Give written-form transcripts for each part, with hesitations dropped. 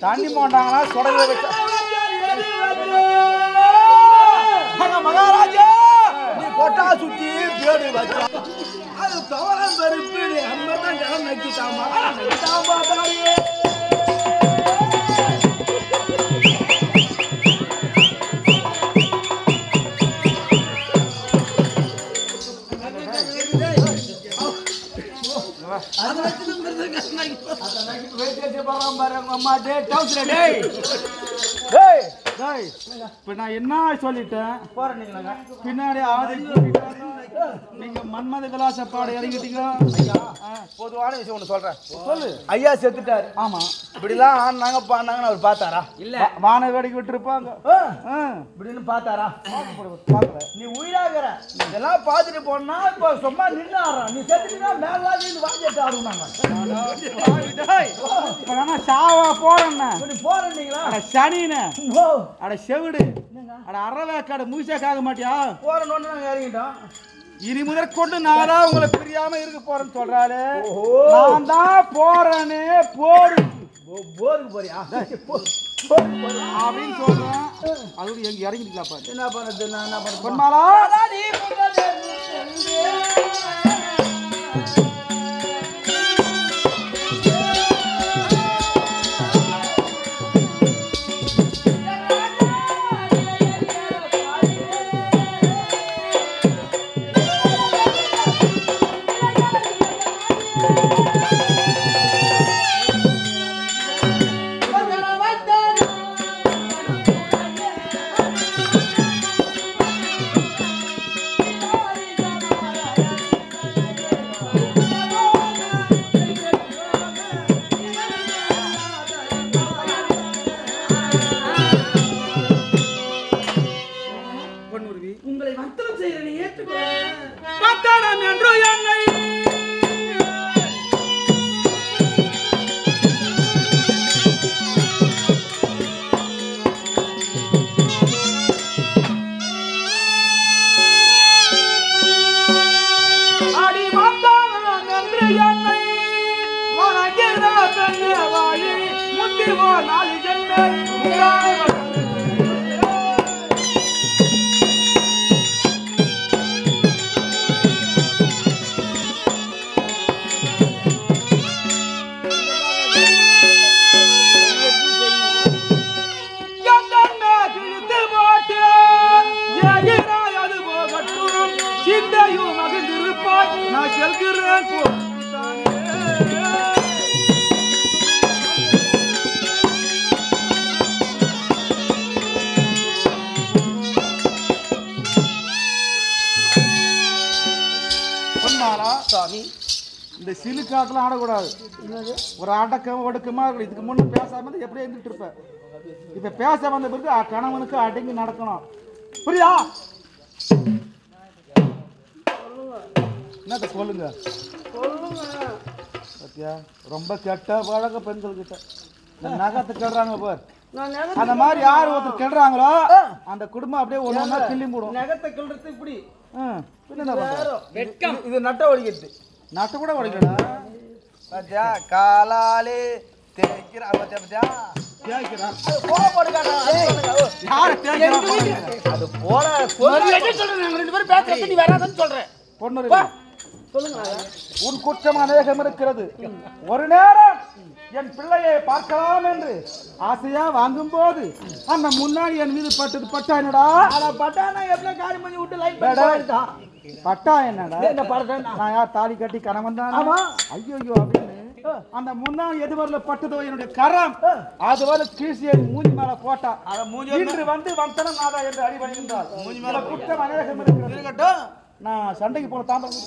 தண்ணி போட்டாங்கன்னா சொடங்க வச்சா மகாராஜா நீ கொட்டா சுத்தி பேடு வச்சா அது தவறம் பெருப்பு அம்மதான் ஜனம் நக்கிட்டாமா நான் என்ன சொல்லிட்டேன் பின்னாடி நீங்க மன்மத விலாசப்பாடு இறங்கிட்டீங்க. பொதுவான விஷயம் ஒண்ணு சொல்றேன். சொல்லு. ஐயா செத்துட்டாரு. ஆமா. இப்படிலாம் ஆனாங்க பாண்டாங்கன்னு அவர் பார்த்தாரா? இல்ல. வான வேடிக்கை விட்டுருப்பாங்க. இப்படின்னு பார்த்தாரா? பார்க்கல. நீ உயிராகிற இதெல்லாம் பார்த்துட்டு போனா இப்போ சும்மா நின்று ஆடுறான். நீ செத்துட்டா மேல இருந்து வாங்கிட்டு ஆடுவாங்க. சாவா போறேன்னா போறீங்களா? சனின்னு அட செவிடு அட அறவேக்காடு முயற்சியாக மாட்டியா? போறோன்னு நாங்க இறங்கிட்டோம். இனி முதற் கொண்டு நான் தான் உங்களை பிரியாம இருக்க போறேன்னு சொல்றாரு. நான் தான் போறேன்னு போருக்கு போறியா அப்படின்னு சொல்றேன். அது எங்க இறங்கிட்டீங்களா? என்ன பண்றது? நான் என்ன பண்ண பொன்மாலா உங்களை வர்த்தனம் செய்யறேன் ஏற்றுக்கொள்ளும் என்று என்னை அடி வந்தான் என்று என்னை வாழி முத்திவோ நாலு ஜென்மே நான் செல்கிறேன் சாமி. இந்த சிலு காட்டுல ஆடக்கூடாது. ஒரு அடக்கம் ஒடுக்கமா இருக்கணும். இதுக்கு முன்ன பேசாம எப்படி இருந்துட்டு இருப்ப. இப்ப பேச வந்த பிறகு கணவனுக்கு அடங்கி நடக்கணும். புரியா? என்னத்த சொல்லுங்க பத்தியா? ரொம்ப கெட்ட பழக்க பெண்கள் கிட்ட இந்த நகத்தை கெடுறாங்க பார். அந்த மாதிரி யார் ஒருத்தர் கெடுறாங்களோ அந்த குடும்பம் அப்படியே ஒண்ணா கிள்ளி போடும். நகத்தை கிள்றது இப்படி இது நட்ட ஒடிக்கிறது. நட்ட கூட ஒடிக்கடா பத்தியா? காலாலே தேய்க்கிற பத்தியா? பத்தியா கேக்குறான் கோபப்படு காட்டா யார கேக்குறான் அது போல என்ன சொல்றேன் நாங்க ரெண்டு பேரும் பேசுறது நீ வராதன்னு சொல்றேன் பொண்ணு சொல்லுங்க உன் குற்றம் அநேகம் இருக்கிறது ஒரு நேரம் என் பிள்ளையை பார்க்கலாம் என்று ஆசையா வாங்கும் போது அந்த முன்னாடி என் மீது பட்டது பட்டா என்னடா பட்டா நான் எப்படி காரி பண்ணி விட்டு லைட் பண்ணிட்டான் பட்டா என்னடா இந்த படத்தை நான் யார் தாலி கட்டி கணவன் தான் ஆமா ஐயோ அப்படின்னு அந்த முன்னாடி எதுவரையில பட்டதோ என்னுடைய கரம் அதுவரை கீழ்ச்சியை மூஞ்சி மேல போட்டா இன்று வந்து வந்தனம் நாதா என்று அடிபணிந்தார் மூஞ்சி மேல குற்றம் அநேகம் இருக்கிறது நான் சண்டைக்கு போல தாம்பரம்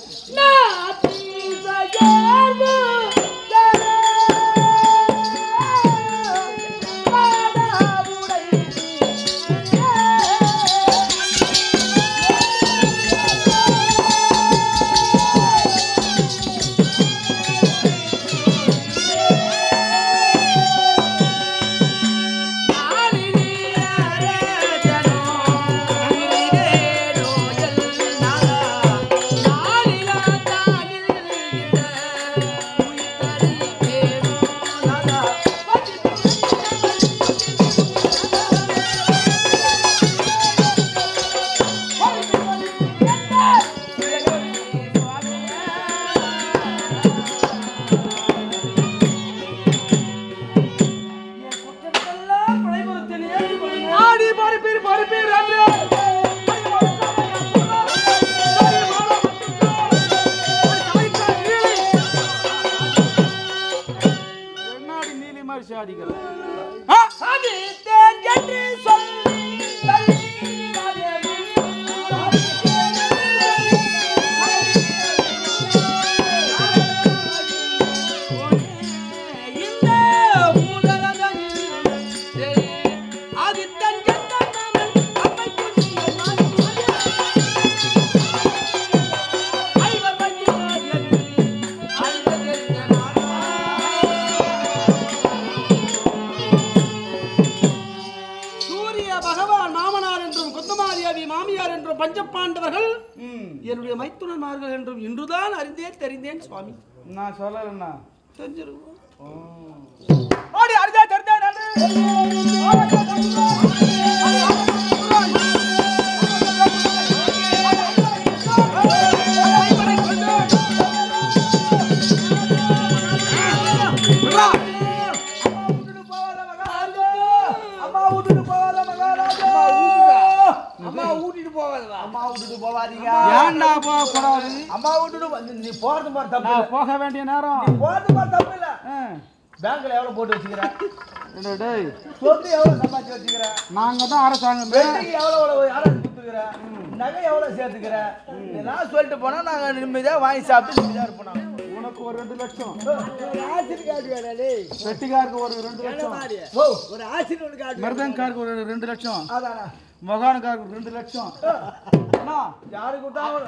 பஞ்சபாண்டவர்கள் என்னுடைய மைத்துனமார்கள் என்றும் இன்றுதான் அறிந்தேன் தெரிந்தேன் சுவாமி. நான் சொல்லலன்னா தெரிஞ்சிருக்கும். ஓடி அறிந்தே தெரிந்தேன் போக வேண்டிய நேரம் பேங்க்ல எவ்வளவு போட்டு வச்சுக்கிற டேய் சொத்து எவ்வளவு சம்பாதிச்சு வச்சுக்கிற நாங்க தான் அரசாங்கம் எவ்வளவு யாரும் குத்துக்கிற நகை எவ்வளவு சேர்த்துக்கிற நான் சொல்லிட்டு போனா நாங்க நிம்மதியா வாங்கி சாப்பிட்டு நிம்மதியா இருப்போம். உனக்கு ஒரு 2 லட்சம் ஆசிரியர் கார்டு வெட்டிக்காருக்கு ஒரு 2 லட்சம் ஒரு ஆசிரியர் கார்டு மிருதங்காருக்கு ஒரு 2 லட்சம் அதானா மகானுக்காருக்கு 2 லட்சம் யாருக்கு கொடுத்தாலும்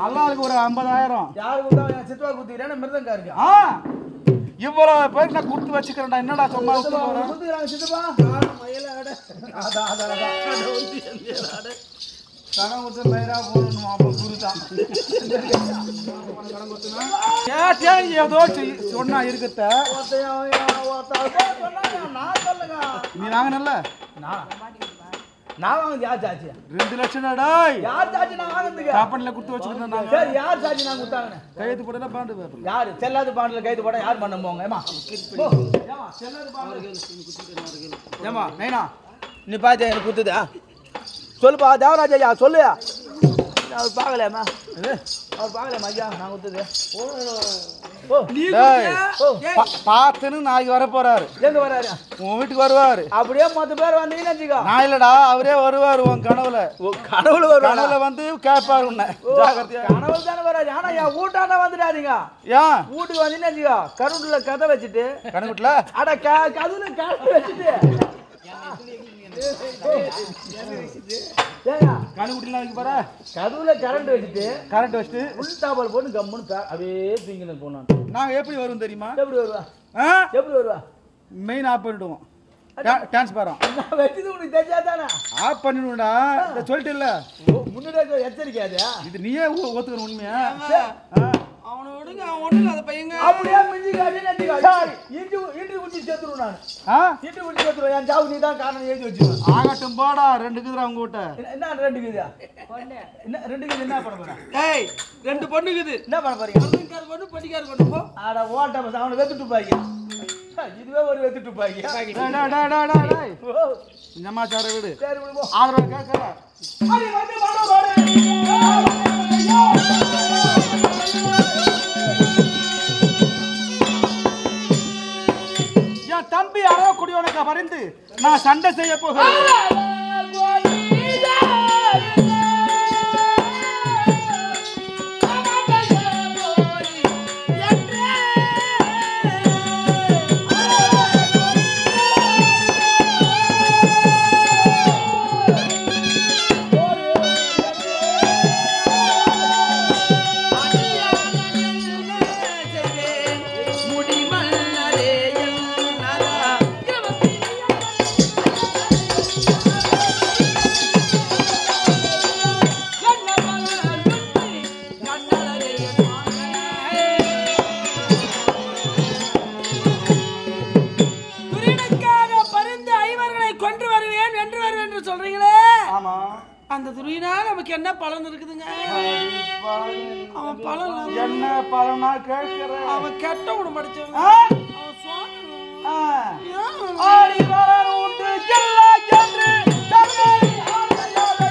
அல்லாருக்கு ஒரு 50,000 யாருக்கு கொடுத்தாலும் சித்துவா குத்திக்கிறேன் மிருதங்காருக்கு இவ்வளவு பேருக்கு நான் கொடுத்து வச்சுக்கிறேன்டா என்னடா சும்மா குத்துக்கிறாங்க சித்துப்பா கடன் கொடுத்து மயிரா போடணும் அப்ப குருதான் ஏதோ சொன்னா இருக்கத்த நான் சொல்லுங்க நீ வாங்கினல்ல நான் வாங்குது யார் சாட்சி 2 லட்சம் யார் சாட்சி நான் வாங்குறதுக்கு கம்பெனில கொடுத்து வச்சுக்கிறேன் சரி யார் சாட்சி நான் கொடுத்தாங்க கையெழுத்து போட்டா பாண்டு பேப்பர் யாரு செல்லாத பாண்டில் கைது போட யார் பண்ண போங்க ஏமா செல்லாத பாண்டில் ஏமா நைனா நீ பாத்தியா எனக்கு குத்துதா சொல்லுப்பா தேவராஜ் ஐயா சொல்லு அவர் பார்க்கலையாம்மா அவர் பார்க்கலையாம்மா ஐயா நான் குத்துது பாத்துன்னு நாளைக்கு வர போறாரு எங்க வராரு உன் வீட்டுக்கு வருவாரு அப்படியே மொத்த பேர் வந்தீங்கன்னு வச்சுக்கோ நான் இல்லடா அவரே வருவாரு உன் கனவுல கனவுல வந்து கேட்பாரு உன்னை ஜாகிரதையா கனவுல தானே வராது ஆனா என் வீட்டாண்டா வந்துடாதீங்க ஏன் வீட்டுக்கு வந்தீங்கன்னு வச்சுக்கோ கருவுல கதை வச்சுட்டு கணக்குட்ல அட கதுல கதை வச்சுட்டு கணக்குட்டிலாம் வைக்க போற கதுல கரண்ட் வச்சுட்டு உள் டாபல் போட்டு கம்முன்னு அப்படியே தூங்கின போனான் நாங்க எப்படி வரும் தெரியுமா எப்படி வருவா மெயின் ஆஃப் பண்ணிடுவோம் டிரான்ஸ்பாரம் நான் வச்சது உனக்கு தெரியாதானே ஆஃப் பண்ணிடுவோம்டா சொல்லிட்டு இல்ல முன்னாடியே எச்சரிக்காது இது நீயே ஒத்துக்கணும் உண்மையா அவனை விடுங்க, அவன் ஒண்ணுங்க அந்த பையங்க. அப்படியே மிஞ்சி காட்டி நெட்டி காட்டி இன்று குச்சி சேர்த்துருவேன் நான். இன்று குச்சி சேர்த்துருவேன். என் சாவு நீ தான் காரணம் எழுதி வச்சுருவேன். ஆகட்டும் போடா 2 குதிரை அவங்க கிட்ட. என்ன 2 குதியா? என்ன 2 குதி என்ன பண்ண போறேன்? ஏய் 2 பொண்ணுக்குது. என்ன பண்ண போறீங்க? பொண்ணுக்கார பொண்ணு படிக்கார பொண்ணு போ. ஆட ஓட்ட பஸ் அவனை வெத்துட்டு பாய்ங்க. இதுவே ஒரு வெத்துட்டு பாய்ங்க. டேய் சமாச்சார வீடு. சரி விடு போ. ஆதரவு கேட்கற. அடி வந்து வாடா. என் தம்பி அறக்குடியோனுக்கு பறிந்து நான் சண்டை செய்ய போகிறேன். அந்த துரியனா நமக்கு என்ன பலன் இருக்குதுங்க? அவன் பலன் என்ன பலனா கேட்கிற? அவன் கெட்ட குணம் படிச்சவன். அவன் சுவாமி ஆடி வர உண்டு எல்லா என்று தமிழை ஆடையாளை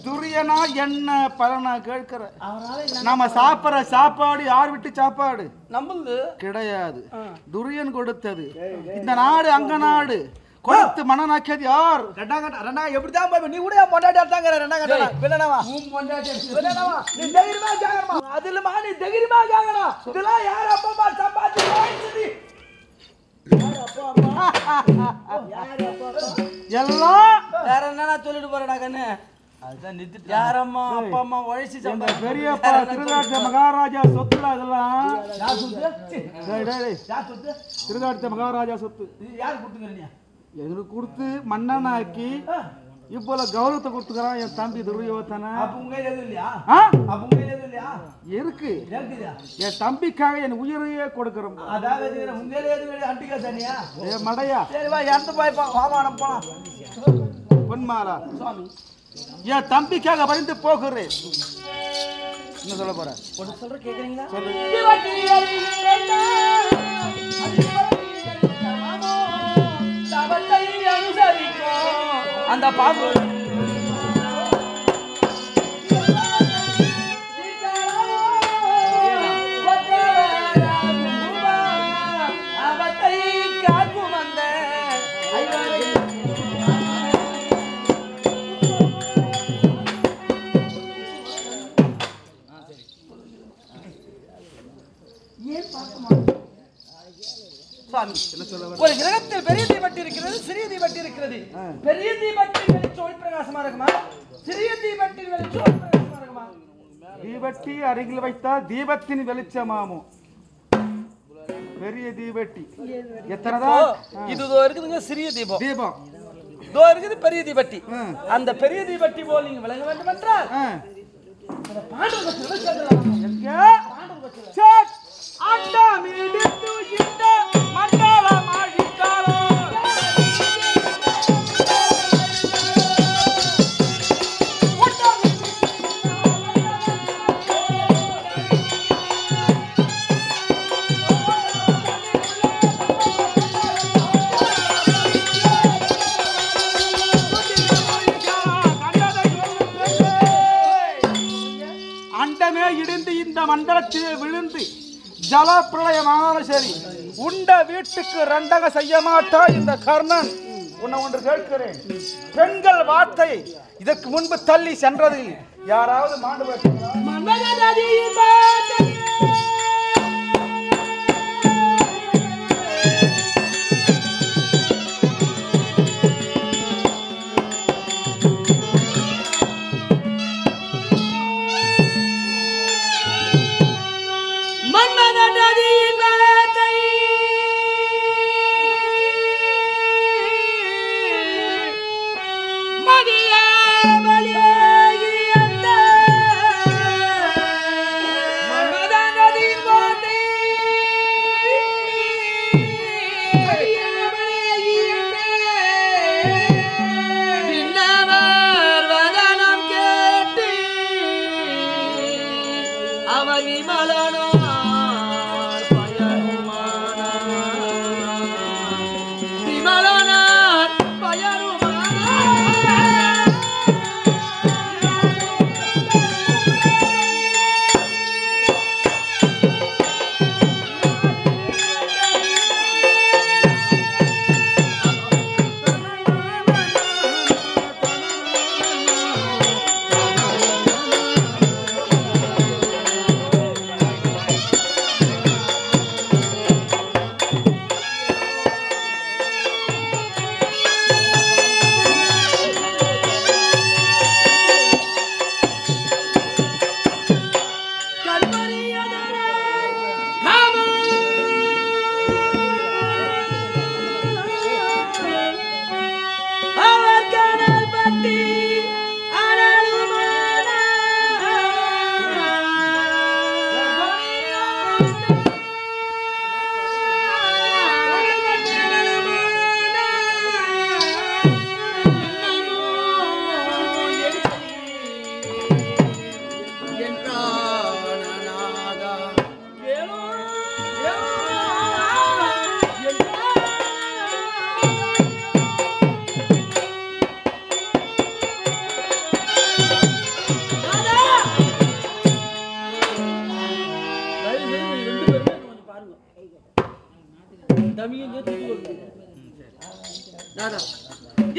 துரியனா என்ன பலனா கேட்கிற? நாம சாப்பிடுற சாப்பாடு யார் விட்டு சாப்பாடு நம்மளது கிடையாது, துரியன் கொடுத்தது. இந்த நாடு அங்க நாடு கொடுத்து மனநாக்கியது யார்? ரெண்டா எப்படிதான் போய் நீ கூட பொண்டாட்டி எடுத்தாங்க ரெண்டா பிள்ளனவா பிள்ளனவா நீ தைரியமா கேங்கறமா அதுலமா நீ தைரியமா கேங்கறா இதெல்லாம் யார் அப்பா அம்மா சம்பாதி போயிடுச்சு எல்லாம் வேற என்னன்னா சொல்லிட்டு போறடா கண்ணு. அதுதான் நிறுத்திட்டு யார் அம்மா அப்பா அம்மா உழைச்சி எங்க பெரியப்பா திருநாட்டு மகாராஜா சொத்துல அதெல்லாம். யார் சொத்து யார் சொத்து திருநாட்டு மகாராஜா சொத்து இது யார் கொடுத்துக்கறீங்க? எங்களுக்கு கொடுத்து மன்னனாக்கி இப்போல கௌரவத்தை கொடுத்துக்கிறான் என் தம்பி துரியோதன. அப்ப உங்க எதுவும் இல்லையா? ஆ? அப்ப உங்க எதுவும் இல்லையா? இருக்கு. இருக்குதா? என் தம்பிக்காக என் உயிரையே கொடுக்கிறோம். அதாவது உங்க எதுவும் அண்டிகா தனியா? ஏ மடையா சரி வா இறந்து போய்ப்பா வாமானம் போலாம். பொன்மாலா சுவாமி என் தம்பிக்காக பறிந்து போகிறேன். என்ன சொல்ல போற? ஒன்று சொல்ற கேக்குறீங்களா? சொல்லு. அந்த பாம்பு ஒரு கிரகத்தில் பெரிய தீபட்டி இருக்கிறது, சிறிய தீபட்டி இருக்கிறது. பெரிய தீபட்டின் வெளிச்சம் ஒளி பிரகாசமா இருக்குமா? சிறிய தீபட்டின் வெளிச்சம் ஒளி பிரகாசமா இருக்குமா? தீபட்டி அருகில் வைத்தால் தீபத்தின் வெளிச்சமாமும். பெரிய தீபட்டி எத்தனைதான்? இது இதோ இருக்குதுங்க சிறிய தீபம். தீபம் இதோ இருக்குது பெரிய தீபட்டி. அந்த பெரிய தீபட்டி போல் நீங்க விளங்க வேண்டும் என்றால் அண்டமே இடிந்து இந்த மண்டலத்திலே விழுந்து ஜல பிரளயமான சரி உண்ட வீட்டுக்கு ரெண்டக செய்ய மாட்டா இந்த கர்ணன். உன்னை ஒன்று கேட்கிறேன், பெண்கள் வார்த்தை இதற்கு முன்பு தள்ளி சென்றதில் யாராவது மாண்டு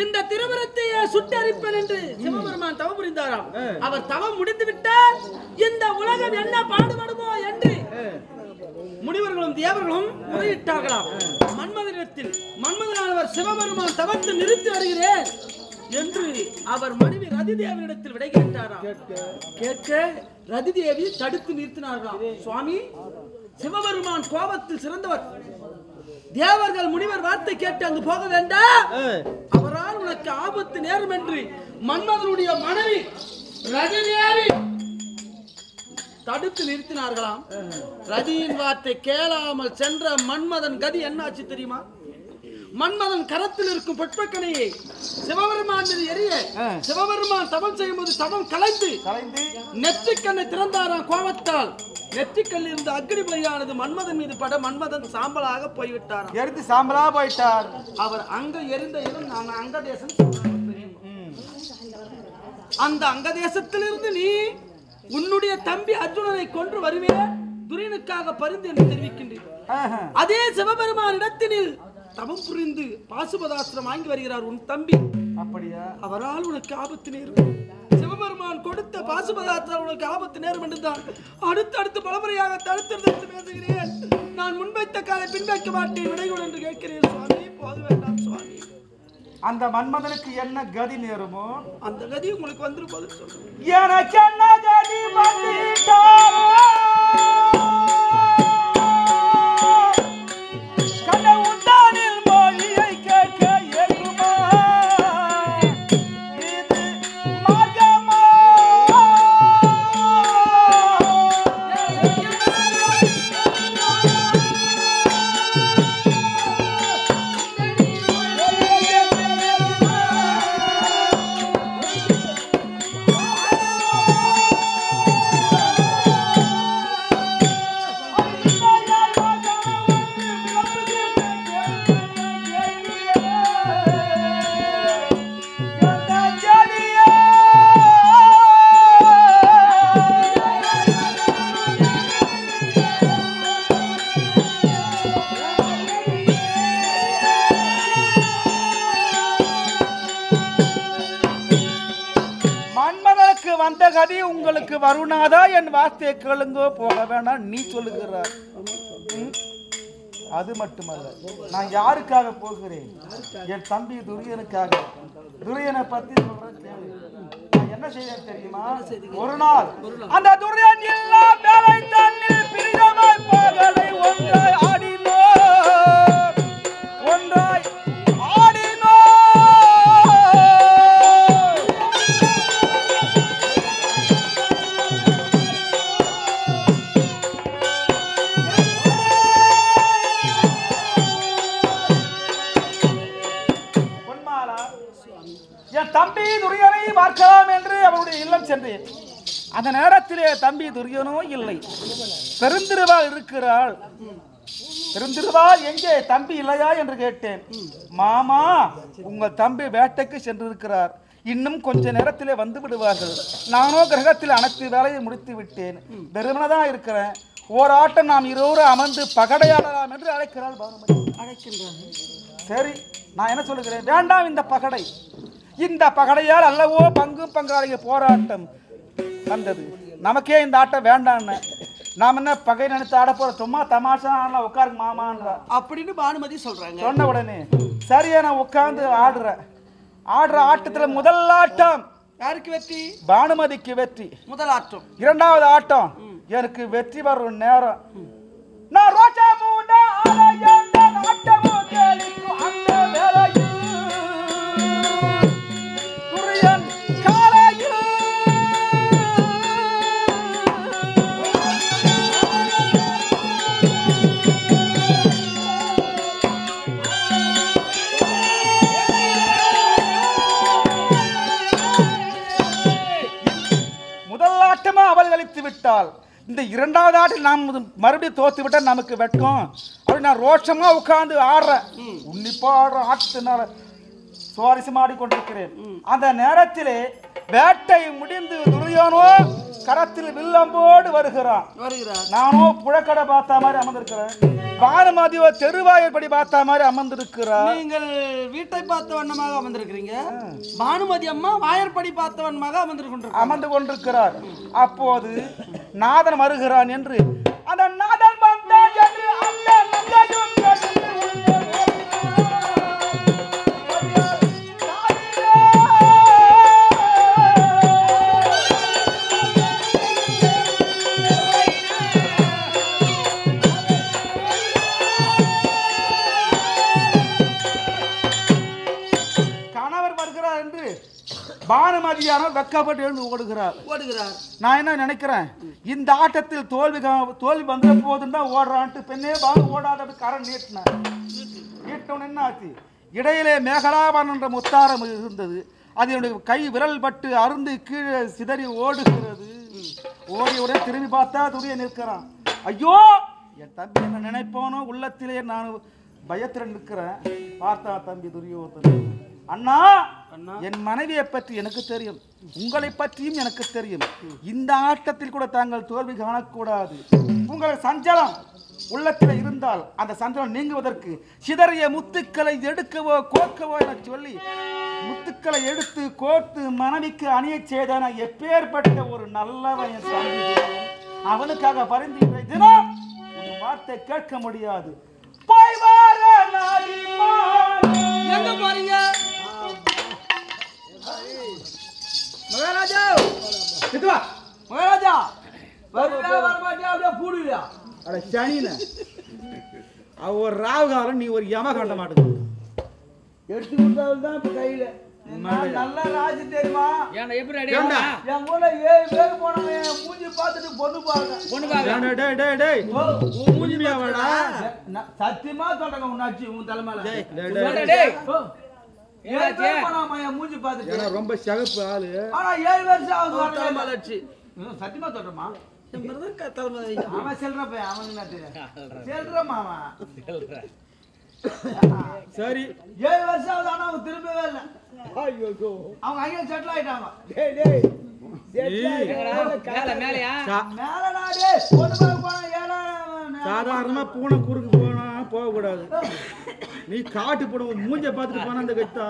இந்த திருமணத்தையே சுட்டரிப்பன் என்று சிவபெருமான் தவம் புரிந்தாராம். அவர் தவம் முடிந்து விட்டால் இந்த உலகம் என்ன பாடுபடுமோ என்று முனிவர்களும் தேவர்களும் முறையிட்டார்களாம். மன்மதனிடத்தில் மன்மதனானவர் சிவபெருமான் தவத்தை நிறுத்தி வருகிறேன் என்று அவர் மனைவி ரதி தேவியிடத்தில் விடை கேட்டாராம். கேட்க ரதி தேவி தடுத்து நிறுத்தினார்களாம். சுவாமி, சிவபெருமான் கோபத்தில் சிறந்தவர். தேவர்கள் முனிவர் வார்த்தை கேட்டு அங்கு போக வேண்டாம், அவரால் உனக்கு ஆபத்து நேரும் என்று மன்மதனுடைய மனைவி ரதி தேவி தடுத்து நிறுத்தினார்களாம். ரதியின் வார்த்தை கேளாமல் சென்ற மன்மதன் கதி என்னாச்சு தெரியுமா? மன்மதன் கரத்தில் இருக்கும் பொற்பக்கனையை சிவபெருமான் மீது எரிய சிவபெருமான் தவம் செய்யும் போது தவம் கலைந்து நெற்றிக்கண்ணை திறந்தாராம். கோபத்தால் நெற்றிக்கல்லில் இருந்து அக்னி பலியானது மன்மதன் மீது பட மன்மதன் சாம்பலாக போய்விட்டார். எரிந்து சாம்பலா போயிட்டார். அவர் அங்க எரிந்த இடம் நாங்க அங்க தேசம். அந்த அங்க தேசத்திலிருந்து நீ உன்னுடைய தம்பி அர்ஜுனனை கொன்று வருவேன் துரியனுக்காக பரிந்து என்று தெரிவிக்கின்றீர். அதே சிவபெருமான் இடத்தினில் தவம் புரிந்து பாசுபதாஸ்திரம் வாங்கி வருகிறார் உன் தம்பி. அப்படியா? அவரால் உனக்கு ஆபத்து நேரும். சிவபெருமான் கொடுத்த பாசுபதாஸ்திரம் உனக்கு ஆபத்து நேரும் என்றுதான் அடுத்தடுத்து பலமுறையாக தடுத்து பேசுகிறேன். நான் முன்வைத்த காலை பின்வைக்க மாட்டேன், விடைகொள் என்று கேட்கிறேன். சுவாமி, போது வேண்டாம் சுவாமி. அந்த மன்மதனுக்கு என்ன கதி நேருமோ அந்த கதி உங்களுக்கு வந்துருப்போது சொல்லுங்க. எனக்கு என்ன கதி வந்துட்டாரோ கண்ணவுண்டானில் மொழியை கேட்க ஏகுமா இது மார்க்கமா? வந்த கதி உங்களுக்கு வருணாதா? என் வார்த்தையை கேளுங்கோ, போக வேணாம் நீ சொல்லுகிறார். அது மட்டுமல்ல, நான் யாருக்காக போகிறேன்? என் தம்பி துரியனுக்காக. துரியனை பத்தி சொல்றேன், என்ன செய்ய தெரியுமா? ஒரு நாள் அந்த துரியன் எல்லாம் வேலை தண்ணில் பிரிதமாய் பகலை ஒன்றாய் ஆடினோ ஒன்றாய் ஆடினோ. என் தம்பி துரியனை பார்க்கலாம் என்று அவருடைய இல்லம் சென்றேன். அந்த நேரத்திலே தம்பி துரியனோ இல்லை, பெருந்திருவாள் இருக்கிறாள். பெருந்திருவாள் எங்கே, தம்பி இல்லையா என்று கேட்டேன். மாமா, உங்கள் தம்பி வேட்டைக்கு சென்றிருக்கிறார், இன்னும் கொஞ்ச நேரத்திலே வந்து விடுவார்கள். நானோ கிரகத்தில் அனைத்து வேலையை முடித்து விட்டேன், வெறுமனதான் இருக்கிறேன். ஓராட்டம் நாம் இருவரும் அமர்ந்து பகடையாடலாம் என்று அழைக்கிறாள் பானுமதி. அழைக்கின்றார்கள். சரி, நான் என்ன சொல்லுகிறேன், வேண்டாம் இந்த பகடை. இந்த பகடையால் அல்லவோ பங்கும் பங்காளிய போராட்டம் வந்தது. நமக்கே இந்த ஆட்டம் வேண்டான்னு நாம் என்ன பகை நினைத்து ஆட போற, சும்மா தமாஷா உட்காருங்க மாமான்ற அப்படின்னு பானுமதி சொல்றாங்க. சொன்ன உடனே சரியா நான் உட்கார்ந்து ஆடுற ஆட்டத்துல முதல் ஆட்டம் யாருக்கு வெற்றி? பானுமதிக்கு வெற்றி. முதல் ஆட்டம். இரண்டாவது ஆட்டம் எனக்கு வெற்றி வரும் நேரம். நான் ரோஜா மூண்ட ஆலயந்த நாட்டமும் கேளிக்கும் அந்த வேளையில் துரியன் காலையில் முதல் ஆட்டமா அவள் கழித்து விட்டாள். இந்த இரண்டாவது ஆட்டில் நாம் மறுபடியும் தோத்து விட்டால் நமக்கு வெட்கம். அப்படி நான் ரோஷமா உட்கார்ந்து ஆடுறேன், உன்னிப்பா ஆடுற ஆட்டத்தினால சுவாரஸ்யம் ஆடிக்கொண்டிருக்கிறேன். அந்த நேரத்திலே வேட்டை முடிந்து துரியோனோ கரத்தில் வில்லம்போடு வருகிறான். நானோ புழக்கடை பார்த்த மாதிரி அமர்ந்திருக்கிறேன். பானுமதியோ தெருவாயப்படி பார்த்த மாதிரி அமர்ந்திருக்கிறார். நீங்கள் வீட்டை பார்த்த வண்ணமாக அமர்ந்திருக்கிறீங்க. பானுமதி அம்மா வாயற்படி பார்த்த வண்ணமாக அமர்ந்து கொண்டிருக்கிறார். அப்போது நாதன் வருகிறான் என்று அந்த நாதன் வந்தான் என்று அந்த நங்கையும் பானுமதியானவர் வெக்கப்பட்டு எழுந்து ஓடுகிறார். நான் என்ன நினைக்கிறேன், இந்த ஆட்டத்தில் தோல்வி வந்த போதும் தான் ஓடுறான்ட்டு பெண்ணே பானு ஓடாத கரண் நீட்டவன் என்ன ஆச்சு, இடையிலே மேகலாபன் என்ற முத்தாரம் இருந்தது. அது என்னுடைய கை விரல் பட்டு அருந்து கீழே சிதறி ஓடுகிறது. ஓடியுடைய திரும்பி பார்த்தா துரிய நிற்கிறான். ஐயோ என் தம்பி என்ன நினைப்போனோ உள்ளத்திலே நான் பயத்தில் நிற்கிறேன். பார்த்தா தம்பி துரியோதனன், அண்ணா என் மனைவியை பற்றி எனக்கு தெரியும், உங்களை பற்றியும் எனக்கு தெரியும். இந்த ஆட்டத்தில் கூட தாங்கள் தோல்வி காணக்கூடாது. உங்கள் சஞ்சலம் உள்ளத்தில் இருந்தால் அந்த சஞ்சலம் நீங்குவதற்கு சிதறிய முத்துக்களை எடுக்கவோ கோர்க்கவோ என சொல்லி முத்துக்களை எடுத்து கோர்த்து மனைவிக்கு அணிய செய்தான எப்பேற்பட்ட ஒரு நல்லவன் என் தம்பி. அவனுக்காக பரிந்து தினம் உன் வார்த்தை கேட்க முடியாது. போய் வார எங்க போறீங்க மகாராஜா? மகாராஜா வரமாட்டியா? அப்படியே பூடுவியா? அட சனின அவ ஒரு ராவுகாரன், நீ ஒரு யம கண்ட மாட்டேங்குது. எடுத்து கொடுத்தாலும் தான் கையில நல்ல ராஜு தெரியுமா? என் கூட 7 பேர் போனாங்க. மூஞ்சி பார்த்துட்டு பொண்ணு பாருங்க. சத்தியமா சொல்றேங்க உன்னாச்சு உன் தலைமையில மூஞ்சி பார்த்துட்டு ரொம்ப சிகப்பு ஆளு. ஆனா 7 வருஷம் ஆகுது தலைமையில அடிச்சு. சத்தியமா சொல்றேமா? அவன் செல்றப்ப அவனுக்கு செல்றமா அவன். சரி 7 வருஷம் ஆகுது ஆனா அவன் திரும்பவே இல்லை. அவங்க அங்கே செட்டில் ஆயிட்டாங்க. சாதாரணமா பூனை குறுக்கு போனா போக கூடாது. நீ காட்டு போன மூஞ்ச பார்த்துட்டு போனா அந்த கட்டா.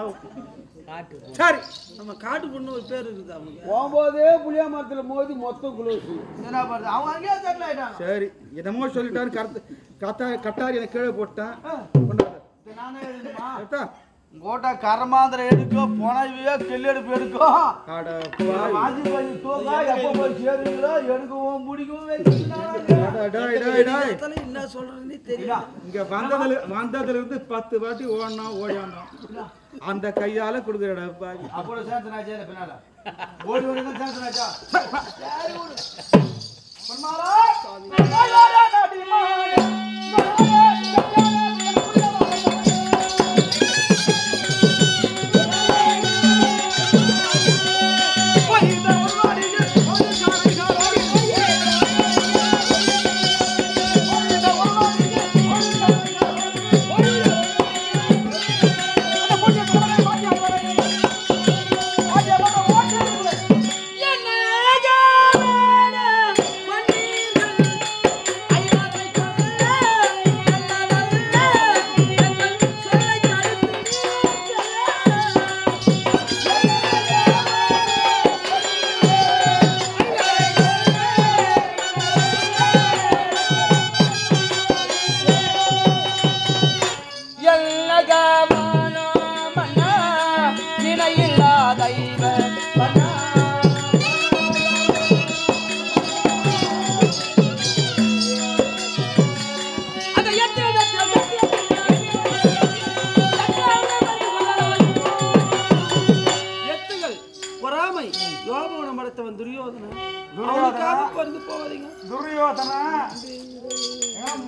சரி நம்ம காட்டு பொண்ணு ஒரு பேர் இருக்குது. அவங்க போகும்போதே புளியா மரத்துல மோதி மொத்தம் குளோசு. என்ன பண்ணுறது, அவங்க அங்கேயே செட்டில் ஆயிட்டாங்க. சரி என்னமோ சொல்லிட்டாரு. கட்டாரி எனக்கு கீழே போட்டான். நானே எழுதுமா கோட்டா கரமாந்திரம் எடுக்கோ புனைவியோ கெல்லெடுப்பு எடுக்கோ. வாஜி போய் தூக்கா எப்போ போய் சேருங்களோ எடுக்கவும் பிடிக்கவும் என்ன சொல்றேன்னு தெரியல. இங்க வந்ததுல இருந்து 10 வாட்டி ஓடியாந்தோம். அந்த கையால கொடுக்குறடா அப்போ சேந்தனாச்சே பின்னால ஓடி ஓடி தான் சேந்தனாச்சா. சரி ஓடு பொன்மாலா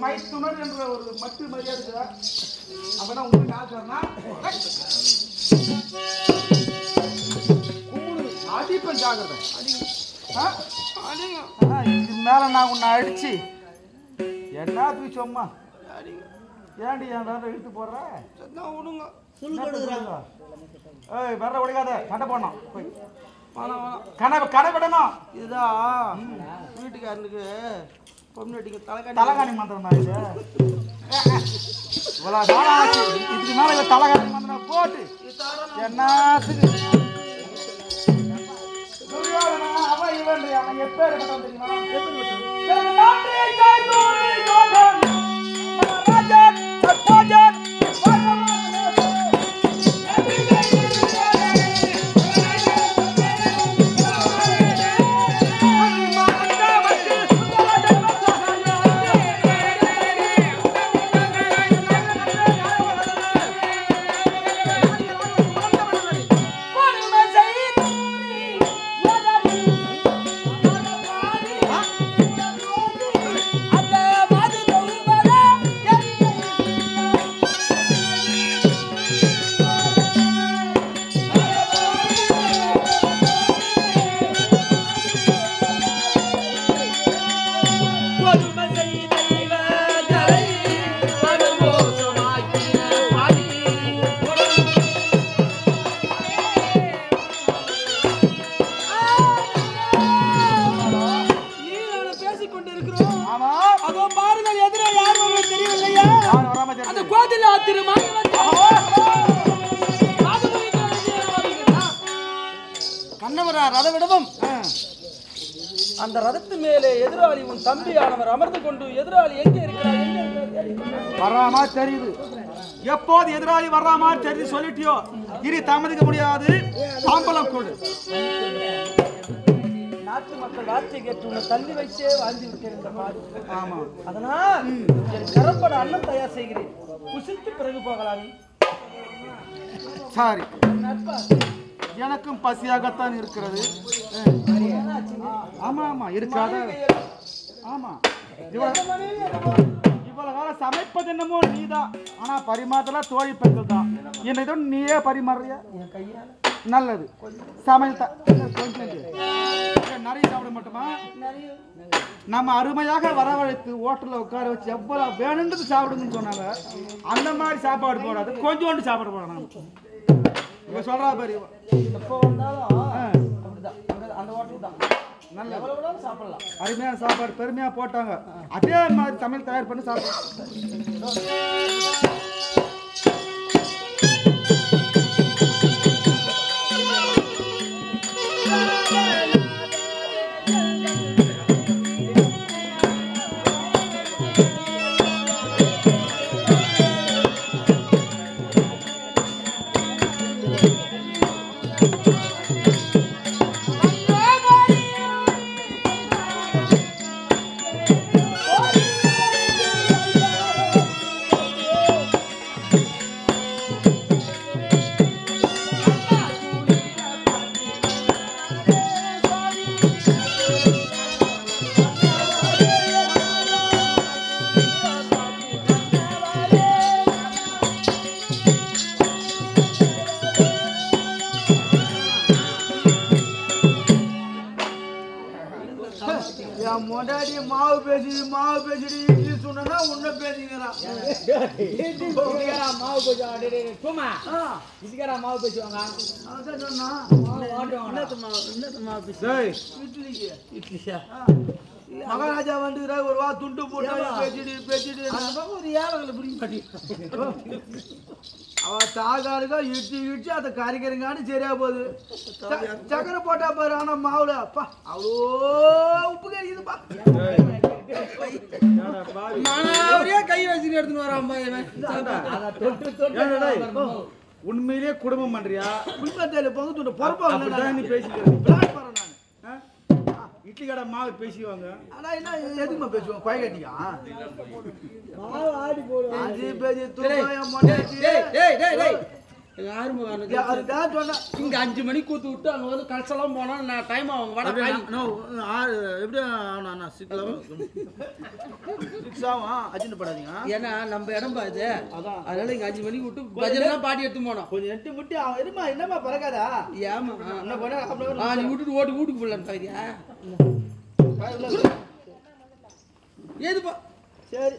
மைத்துனர் என்ற ஒரு மட்டு மரியாதை அப்பதான் உங்களுக்கு ஆசைனா அடிப்பேன் ஜாகிரதை. இது மேல நான் உன்னை அடிச்சு என்ன தூச்சோம்மா ஏன்டி என் வேற இழுத்து போடுற விடுங்க ஏய் வேற உடைக்காத சண்டை போடணும் போய் கடை விடணும். இதுதான் வீட்டுக்காரனுக்கு பொம்னட்டிக்கு தலைகாணி மாத்திரம் தான் இது. இவ்வளவு நாள் ஆச்சு. இதுக்கு மேல இவ தலகாலம் வந்து போட்டு என்னத்துக்கு துரியோதனா, அவன் இவன் அவன் எப்பேற்பட்டவன் தெரியுமா? எனக்கு நாட்டை கைதூரி கோபன், ராஜன், சத்ராஜன், ரதவிடமும் அந்த ரதத்து மேலே எதிராளி உன் தம்பியானவர் அமர்ந்து கொண்டு எதிராளி எங்கே இருக்கிறார் வராமா தெரியுது. எப்போது எதிராளி வராமா தெரியுது சொல்லிட்டியோ, இனி தாமதிக்க முடியாது. தாம்பலம் கொடு. நாட்டு மக்கள் வார்த்தை கேட்டு உன்னை தள்ளி வைத்தே வாழ்ந்து விட்டிருந்த ஆமா, அதனால் என் கரப்பட அன்னம் தயார் செய்கிறேன். குசித்து பிறகு போகலாம். சாரி, எனக்கும் பசியாகத்தான் இருக்கிறது. ஆமா ஆமா இருக்காத. ஆமா, இவ்வளவு காலம் சமைப்பது என்னமோ நீதான், ஆனா பரிமாறலாம் தோழி பெண்கள் தான். என்னதோ நீயே பரிமாறியா? நல்லது, சமையல் தான். நிறைய சாப்பிட மாட்டோமா? நம்ம அருமையாக வரவழைத்து ஹோட்டலில் உட்கார வச்சு எவ்வளவு வேணுன்றது சாப்பிடுங்கன்னு சொன்னாங்க. அந்த மாதிரி சாப்பாடு போடாது, கொஞ்சோண்டு சாப்பாடு போடணும். இவ சொல்றா பாரு, எப்போ வந்தாலும் அந்த ஹோட்டல் தான் நல்ல எவ்வளவு சாப்பிடலாம். அருமையான சாப்பாடு பெருமையா போட்டாங்க. அதே மாதிரி சமையல் தயார் பண்ணி சாப்பிடுவோம். மொண்டாடி மாவு பேசிடி இட்லி சொன்னா உன்ன பேசிக்கிறான். மாவு பேசுவாங்க, இதுக்கார மாவு பேசுவாங்க. மகாராஜா வந்து ஒரு வா துண்டு போட்டு பேசிட்டு ஒரு ஏழை பிடிக்க மாட்டேன். அவ தாகாருக்கா இடிச்சு அதை கறிக்கிறங்கான்னு சரியா போகுது. சக்கரை போட்டா பாரு, ஆனா மாவுல அப்பா அவ்வளோ உப்பு கறிக்குதுப்பா. கை வச்சுட்டு எடுத்துன்னு வரான். உண்மையிலேயே குடும்பம் பண்றியா? குடும்பத்தையில பொங்க துண்டு பொறுப்பா நீ பேசிக்கிறேன். இட்லி கடை மாவு பேசிக்குவாங்க. ஆனா என்ன எதுக்குமா பேசுவாங்க? கொய கட்டியா மாவு ஆடி போடுவாங்க. அது பேசி இங்க 5 மணிக்கு கூத்து விட்டு அங்க வந்து கலசெல்லாம் போனா நான் டைம் ஆகும். வட எப்படி அஜெண்ட் படாதீங்க. ஏன்னா நம்ம இடம் பாது, அதனால இங்க 5 மணிக்கு விட்டு பஜனை பாட்டி எடுத்து போனோம். கொஞ்சம் எட்டு முட்டி இருமா, என்னமா பறக்காதா? ஏமா நீ விட்டுட்டு ஓட்டு வீட்டுக்கு போடலான்னு பாரியா? ஏதுப்பா சரி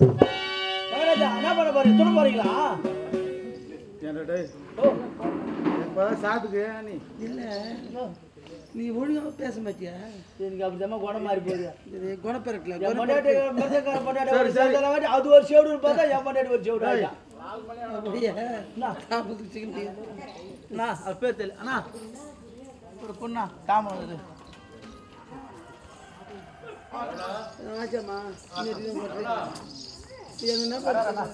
என்ன பண்ண போறீங்க? துணை போறீங்களா? சாப்பிட்டுக்கு நீ இல்ல நீ ஒழுங்கா பேச மாட்டியா? எனக்கு அப்படிதான் குணம் மாறி போகுது. இது குணப்பெருக்கல. என் பொண்டாட்டி மிருதக்கார பொண்டாட்டி ஒரு சேர்ந்தல வாட்டி அது ஒரு செவுடு பார்த்தா என் பொண்டாட்டி ஒரு செவுடு ஆயிட்டா. அப்படியே தாமத்துக்கு சிக்கன் அண்ணா அது பேர் தெரியல. அண்ணா ஒரு பொண்ணா தாமம் இது. ஆச்சாமா என்ன பண்ணுறா?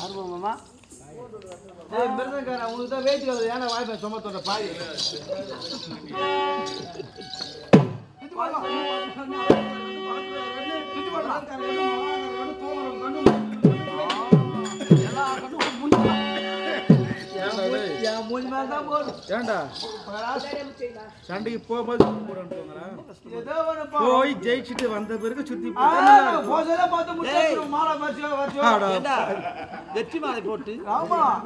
ஆர்வமாமா ஏய் மிருதக்கார உங்களுக்கு தான் வெயிட் வருது ஏன்னா வாய்ப்பை சுமத்தோட பாய் ஏண்டா சண்டைக்கு போகும்போது போய் ஜெயிச்சுட்டு வந்த பிறகு சுத்தி வெற்றி மாலை போட்டு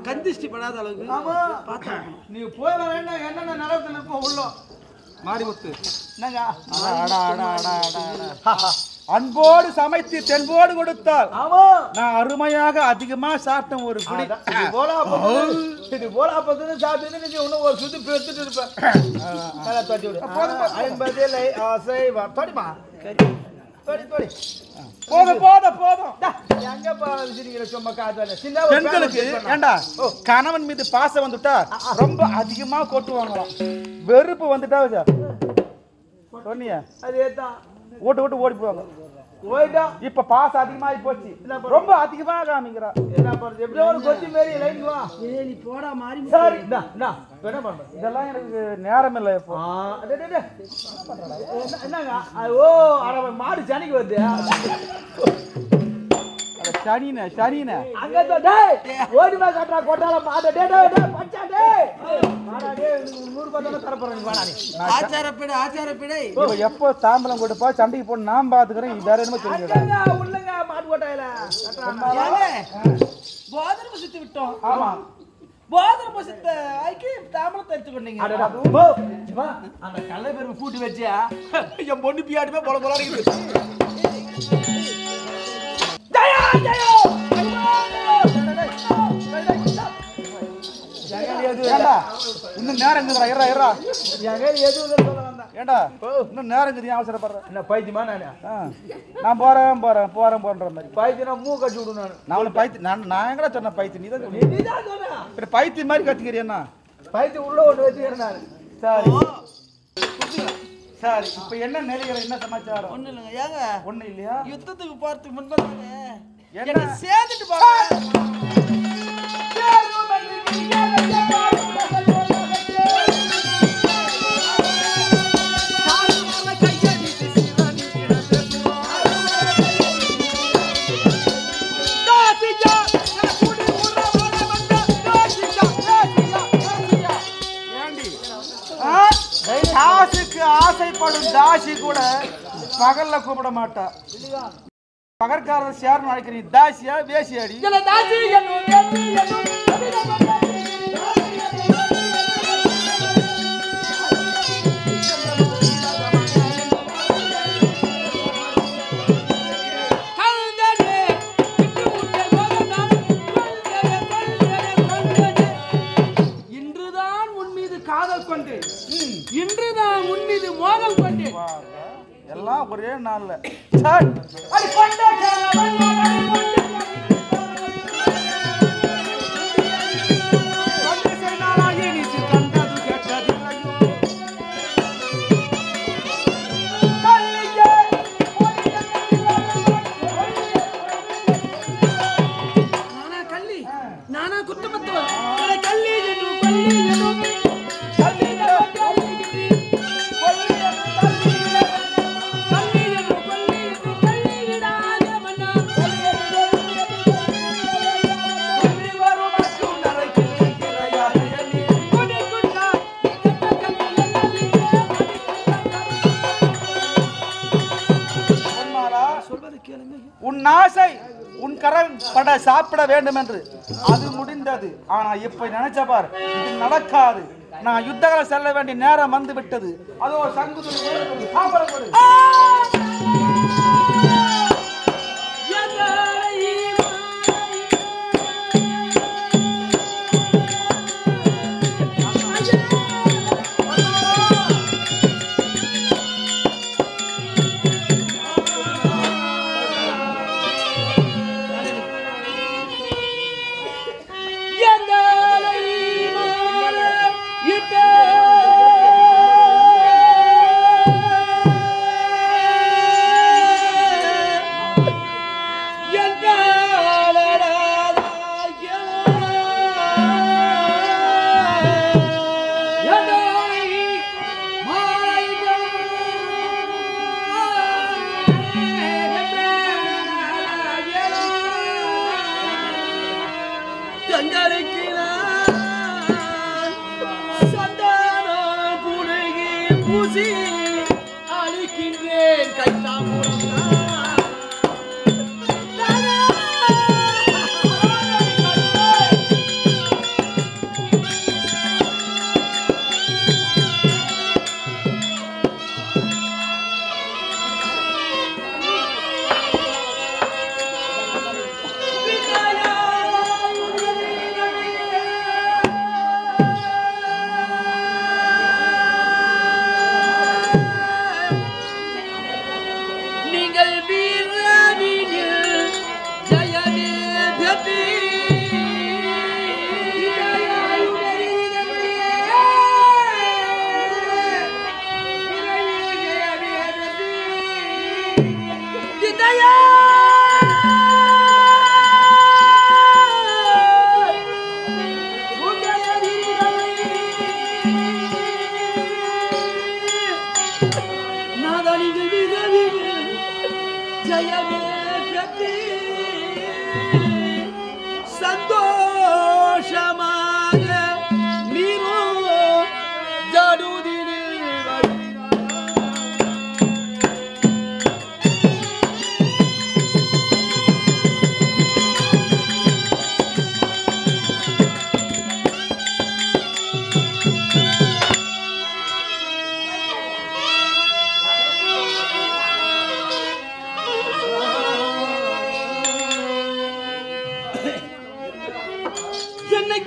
கந்திஷ்டி படாத அளவுக்கு நீ போய் வர என்னென்ன நிலத்துல இருப்போம் உள்ள மாரிமுத்து என்னங்க அன்போடு சமைத்து தென்போடு கொடுத்தால் ஆமா நான் அருமையாக அதிகமா சாப்பிட்டேன் ஒரு பிடி. இது போலா பத்து சாப்பிட்டு நீ இன்னும் ஒரு சுத்தி பெருத்துட்டு இருப்பேன் நல்லா தட்டி விடு 50 ஆசை படிமா படி போதும் போதும் போதும். எங்க விசிறிக்கிற சும்மா காத்தால பெண்களுக்கு ஏண்டா கணவன் மீது பாசம் வந்துட்டா ரொம்ப அதிகமா கொட்டுவாங்களாம். வெறுப்பு வந்துட்டா சொன்னியா அதேதான் ஓட்டு ஓட்டு ஓடி போவாங்க. போயிட்டா இப்ப பாசம் அதிகமாகி போச்சு ரொம்ப அதிகமா காமிக்கிறா. என்ன பண்றது எப்படியோ ஒரு கொத்தி மாரி லைன் வா நீ போடா மாறி சரி என்ன பண்ற இதெல்லாம் எனக்கு நேரம் இல்லை இப்போ. என்னங்க ஓ அட மாடு சனிக்கு வருது சனின அங்க டேய் ஓடிமா கட்டறா கொட்டால மாடு டேய் டேய் பச்சா டேய் மாடா டேய் 100 ரூபாய் தர போறேன் வாடா நீ ஆச்சாரப்படை இப்போ எப்போ தாம்பலம் கொடுப்பா சண்டைக்கு போட்டு நான் பாத்துக்கிறேன். வேற என்னமோ சொல்லுங்க உள்ளங்க மாடு கொட்டாயில போதர்ம சுத்தி விட்டோம். ஆமா போதர்ம சுத்த ஆக்கி தாமரத்தை எடுத்து கொண்டீங்க. அந்த கல்லை பெருமை கூட்டி வச்சியா என் பொண்ணு பியாட்டுமே போல போல இருக்குது. ஜெயா ஜெயா இன்னும் நேரம் இருக்குதுடா. எதுவும் சொல்ல வந்தேன் ஏண்டா இன்னும் நேரம் இருக்குது அவசரப்படுறேன். என்ன பைத்தியமா நான் போறேன்ற மாதிரி பைத்தியனா மூ கட்டி விடு நான் பைத்தி நான் எங்கடா சொன்ன பைத்தி நீ தான் சொன்ன பைத்தி மாதிரி கத்திக்கிறியா? பைத்தியம் உள்ள ஒன்று வச்சுக்கிறேன். சரி சரி இப்ப என்ன நிலைகள் என்ன சமாச்சாரம்? ஒண்ணு இல்லைங்க. ஏங்க ஒண்ணு இல்லையா? யுத்தத்துக்கு போறதுக்கு முன்பாங்க என்ன என்ன சேர்ந்துட்டு போங்க. காசுக்கு ஆசைப்படும் தாசி கூட பகல்ல கூப்பிட மாட்டா பகற்காரத சேர்னு அழைக்க நீ தாசியா வேசியாடி இன்றுதான் உன் மீது காதல் கொண்டேன் இன்றுதான் உன் மீது மோதல் கொண்டேன் எல்லாம் ஒரே நாள்ல நானா குற்றமற்றவன் உன் ஆசை உன் கரம் பட சாப்பிட வேண்டும் என்று அது முடிந்தது. ஆனா இப்ப நினைச்ச பார் இது நடக்காது. நான் யுத்தகல செல்ல வேண்டிய நேரம் வந்து விட்டது. அதோ சங்குதுரை சாப்பிட அழிக்கின்றேன் கைத்தாமூலம்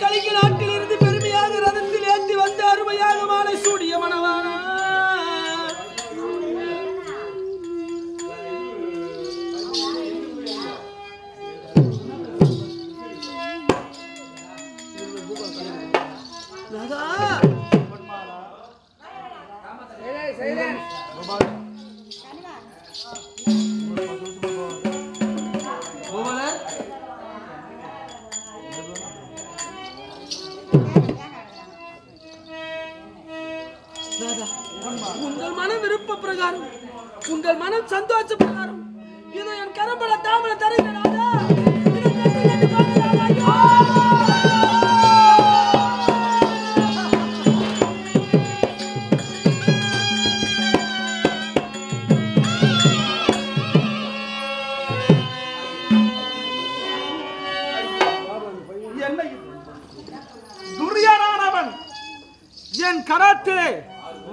கலிங்க நாட்டில் இருந்து பெருமையாக ரதத்தில் ஏற்றி வந்து அருமையாக மாலை சூடிய மணவானா உங்கள் மன விருப்ப பிரகாரம் உங்கள் மனம் சந்தோஷ பிரகாரம் இதை என் கரம்பட தாமரை தருகிறேன் ராஜா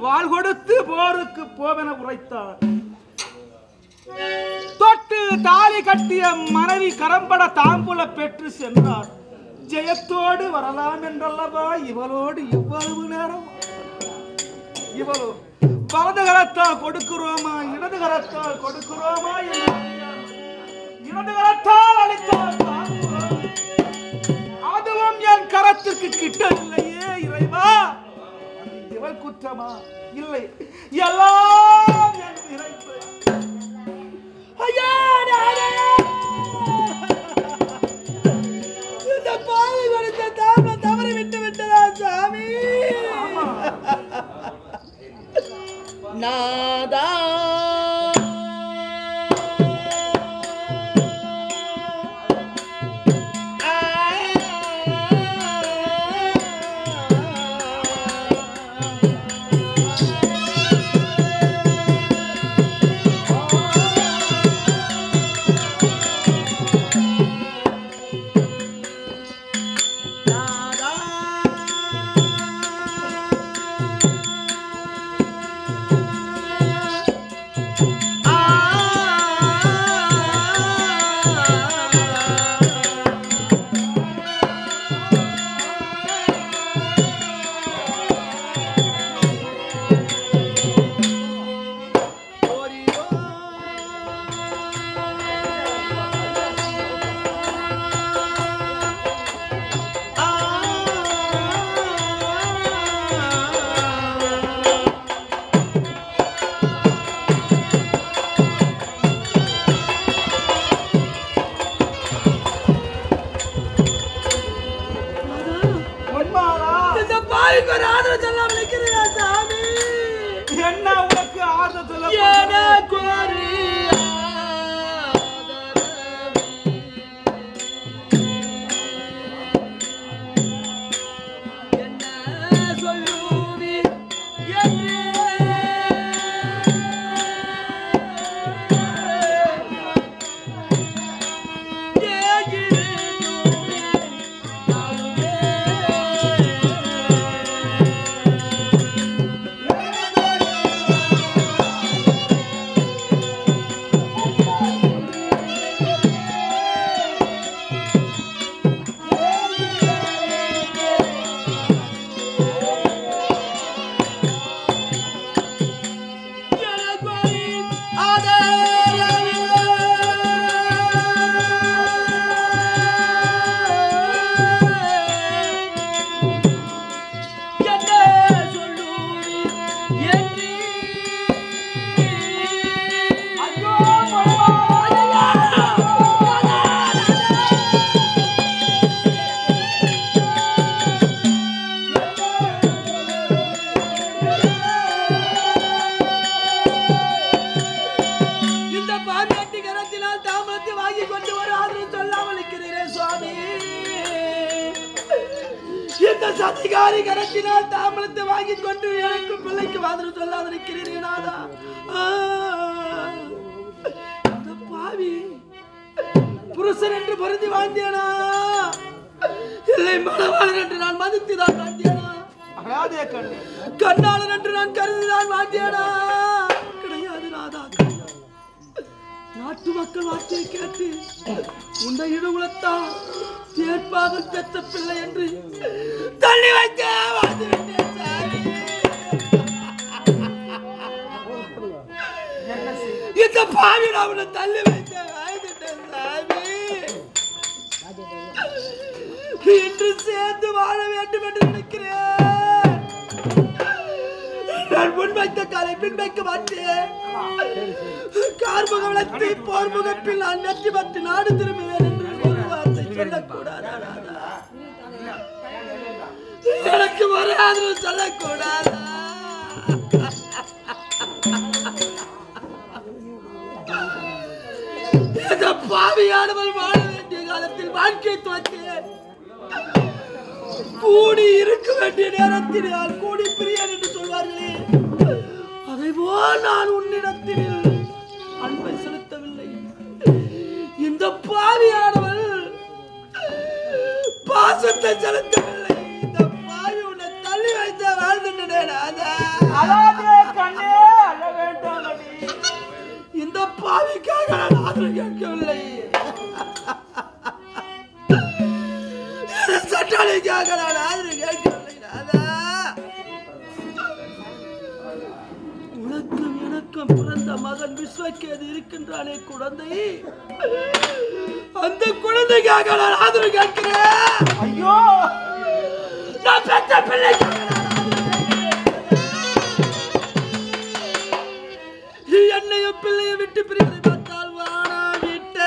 வாள் கொடுத்து போருக்கு போவென உரைத்தார். தொட்டு தாலி கட்டிய மனைவி கரம்பட தாம்பூல பெற்று சென்றார். ஜெயத்தோடு வரலாம் என்றல்லவா இவளோடு இவ்வளவு நேரம். இவளோ வலது கரத்தால் கொடுக்கிறோமா இடது கரத்தால் கொடுக்கிறோமா என்று இடது கரத்தால் அளித்தால் அதுவும் என் கரத்திற்கு கிட்டவில்லையே இறைவா. இவள் குற்றமா? இல்லை, எல்லாம் என் இறைப்பு. ஐயா இந்த பாவி கொடுத்த தாம தவறி விட்டு விட்டதா சாமி? நாதா என்ன உனக்கு ஆதரவு சதிகாரி கரத்தினால் தாமலத்தை வாங்கி கொண்டு எனக்கு பிள்ளைக்கு ஆதரவு சொல்லாத நிற்கிறீர்கள் நாதா. அந்த பாவி புருஷன் என்று பொருந்தி வாழ்ந்தேனா இல்லை மனவாளன் என்று நான் மதித்துதான் வாழ்ந்தேனா கண்ணாளன் என்று நான் கருதிதான் வாழ்ந்தேனா? கிடையாது நாதா. நாட்டு மக்கள் வார்த்தையை கேட்டு உன்னை இடுகுலத்தா தேர்ப்பாக பெற்ற பிள்ளை என்று தள்ளி வைக்க இந்த பாவி அவனை தள்ளி வைத்த வாழ்ந்துட்டேன் சாமி. இன்று சேர்ந்து வாழ வேண்டும் என்று நினைக்கிறேன். நான் முன் வைத்த காலை பின் வைக்க மாட்டேன். கார்முக வளர்த்தி போர் முகப்பில் நான் வெற்றி பெற்று நாடு திரும்புவேன் என்று ஒரு வார்த்தை சொல்லக்கூடாதா? எனக்கு ஒரு ஆதரவு சொல்லக்கூடாதா? இந்த பாவியானவள் வாழ வேண்டிய காலத்தில் வாழ்க்கை துவத்தேன். கூடி இருக்க வேண்டிய நேரத்தில் கூடி பிரியன் என்று சொல்வார்களே, அதைபோல் நான் உன்னிடத்தில் அன்பை செலுத்தவில்லை. இந்த பாவியானவள் பாசத்தை செலுத்தவில்லை. இந்த பாவி உன்னை தள்ளி வைத்த வாழ்ந்துட்டேன். அழாதே கண்ணே, அழ வேண்டாம் அடி. இந்த பாவிக்காக நான் ஆதரவு கேட்கவில்லை. சட்டாளிக்காக நான் ஆதரவு கேட்கவில்லை நாதா. உனக்கும் எனக்கும் பிறந்த மகன் விஸ்வக்கேது இருக்கின்றானே குழந்தை, அந்த குழந்தைக்காக நான் ஆதரவு கேட்கிறேன். ஐயோ, நான் பெற்ற பிள்ளைக்காக என்னையும் பிள்ளையை விட்டு பிரிவதை பார்த்தால் வானா விட்ட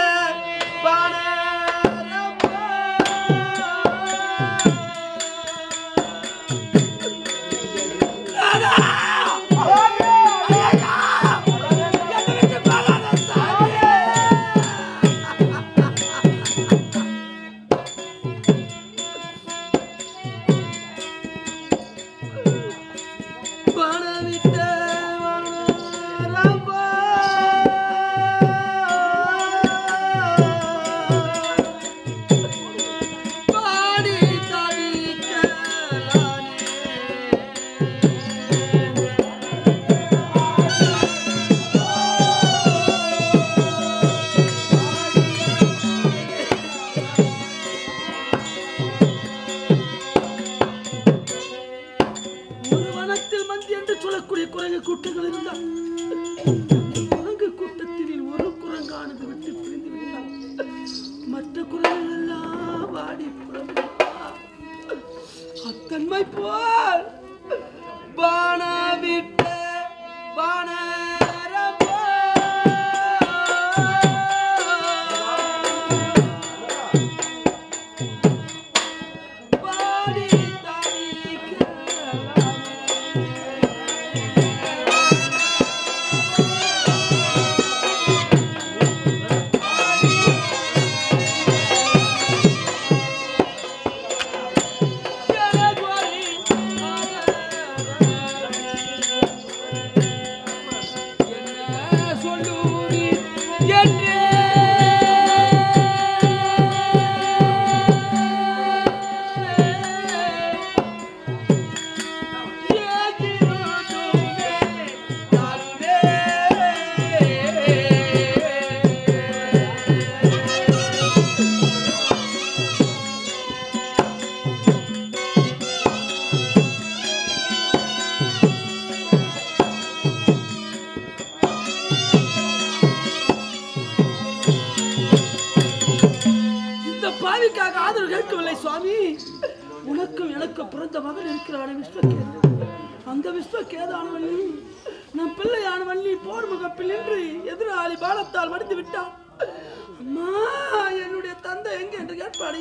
கூட்டங்கள் இருந்தால் குரங்கு கூட்டத்தில் ஒரு குரங்கானது விட்டு பிரிந்து விட்டால் மற்ற குரங்குகள் எல்லாம் வாடி அத்தன்மை போல் பான விட்ட பான ஆதரவு கேட்கவில்லை சுவாமி. உனக்கும் எனக்கு பிறந்த மகன் இருக்கிறான் விஸ்வகேது. அந்த விஸ்வகேதானவன் நம் பிள்ளையானவன் நீ போர் முகப்பில் நின்று எதிராளி பாலத்தால் மடிந்து விட்டான். அம்மா, என்னுடைய தந்தை எங்க என்று கேட்பாடு.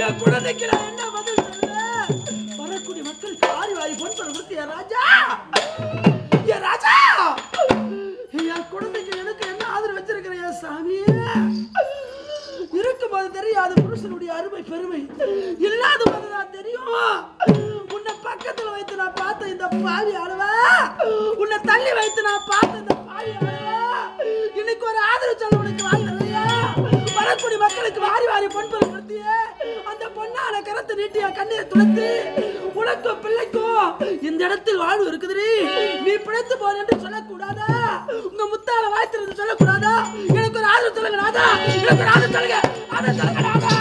என் குழந்தைக்கு நான் என்ன பதில் சொல்ல? வரக்கூடிய மக்களுக்கு ஆரி வாரி பொன் கொடுத்து ராஜா, என் ராஜா, என் குழந்தைக்கு எனக்கு என்ன ஆதரவு வச்சிருக்கிறேன் சாமி. இருக்கும்போது தெரியாத புருஷனுடைய அருமை பெருமை இல்லாத போதுதான் தெரியும். உன்னை பக்கத்துல வைத்து நான் பார்த்த இந்த பாவி ஆளவா, உன்னை தள்ளி வைத்து நான் பார்த்த இந்த பாவி ஆளவா, இன்னைக்கு ஒரு ஆதரவு சொல்ல உனக்கு வாய் வரலையா? வரக்கூடிய மக்களுக்கு வாரி வாரி பொன்பொருள் கொடுத்திய அந்த பொண்ணான கரத்தை நீட்டியா கண்ணீரை துடைத்து உனக்கும் பிள்ளைக்கும் இந்த இடத்தில் வாழ்வு இருக்குது, நீ பிழைத்து போற என்று சொல்லக்கூடாதா? உங்க முத்தால வாய்த்திருந்து சொல்லக்கூடாதா? எனக்கு ஒரு ஆதரவு சொல்லுங்க ராதா, எனக்கு ஒரு ஆதரவு சொல்லுங்க, ஆதரவு சொல்லுங்க ராதா.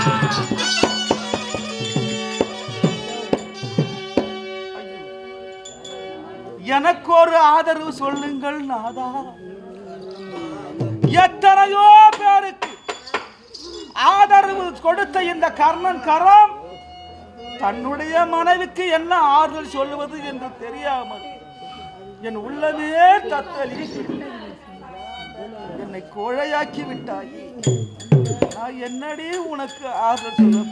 எனக்கு ஒரு ஆதரவு சொல்லுங்கள் நாதா. எத்தனையோ பேருக்கு ஆதரவு கொடுத்த இந்த கர்ணன் கரம் தன்னுடைய மனைவிக்கு என்ன ஆறுதல் சொல்லுவது என்று தெரியாமல் என் உள்ளமே தத்தளி என்னை கோழையாக்கி விட்டாயே. நான் என்னடி உனக்கு ஆறுதல் சொல்ல?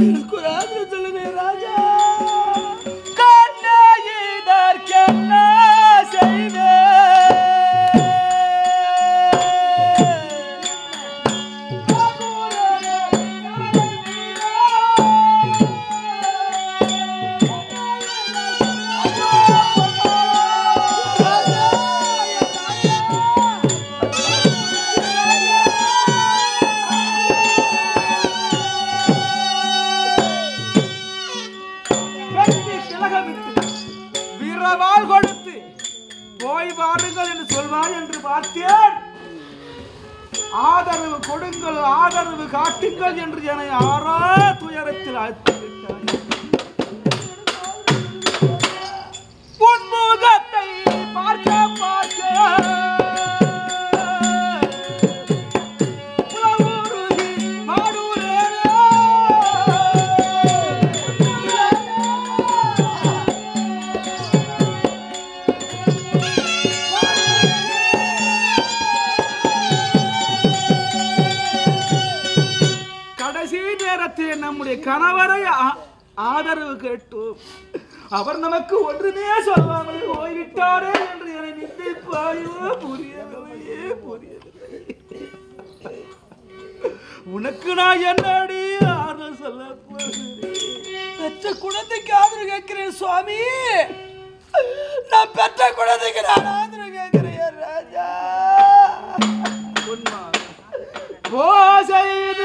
எனக்கு ஒரு ஆதரவு சொல்லுங்க ராஜா. இதற்கென்ன செய்வே என்று பார்த்தேன். ஆதரவு கொடுங்கள், ஆதரவு காட்டுங்கள் என்று என்னை ஆறா துயரத்தில் அழைத்துவிட்டார். உன்முகத்தை பார்க்க பார்க்க நம்முடைய கணவரை ஆதரவு கேட்டோம். அவர் நமக்கு ஒன்றுமே சொல்லாமல் போய்விட்டாரே என்று என்னை நினைப்பாயோ புரியவில்லையே, புரியவில்லை. உனக்கு நான் என்னடி ஆதரவு சொல்ல பெற்ற குழந்தைக்கு ஆதரவு கேட்கிறேன் சுவாமி. நான் பெற்ற குழந்தைக்கு நான் ஆதரவு கேட்கிறேன் ராஜா. செய்து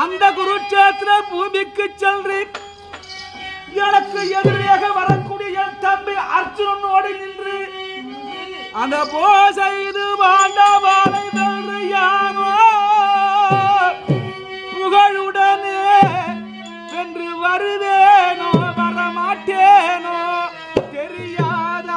அந்த குருட்சேத்திர பூமிக்கு செல்றேன். எனக்கு எதிராக வரக்கூடிய என் தம்பி அர்ஜுனனோடு நின்று அந்த போசைது பாண்டவாளை வென்று யானோ புகழுடனே வென்று வருவேனோ வரமாட்டேனோ தெரியாத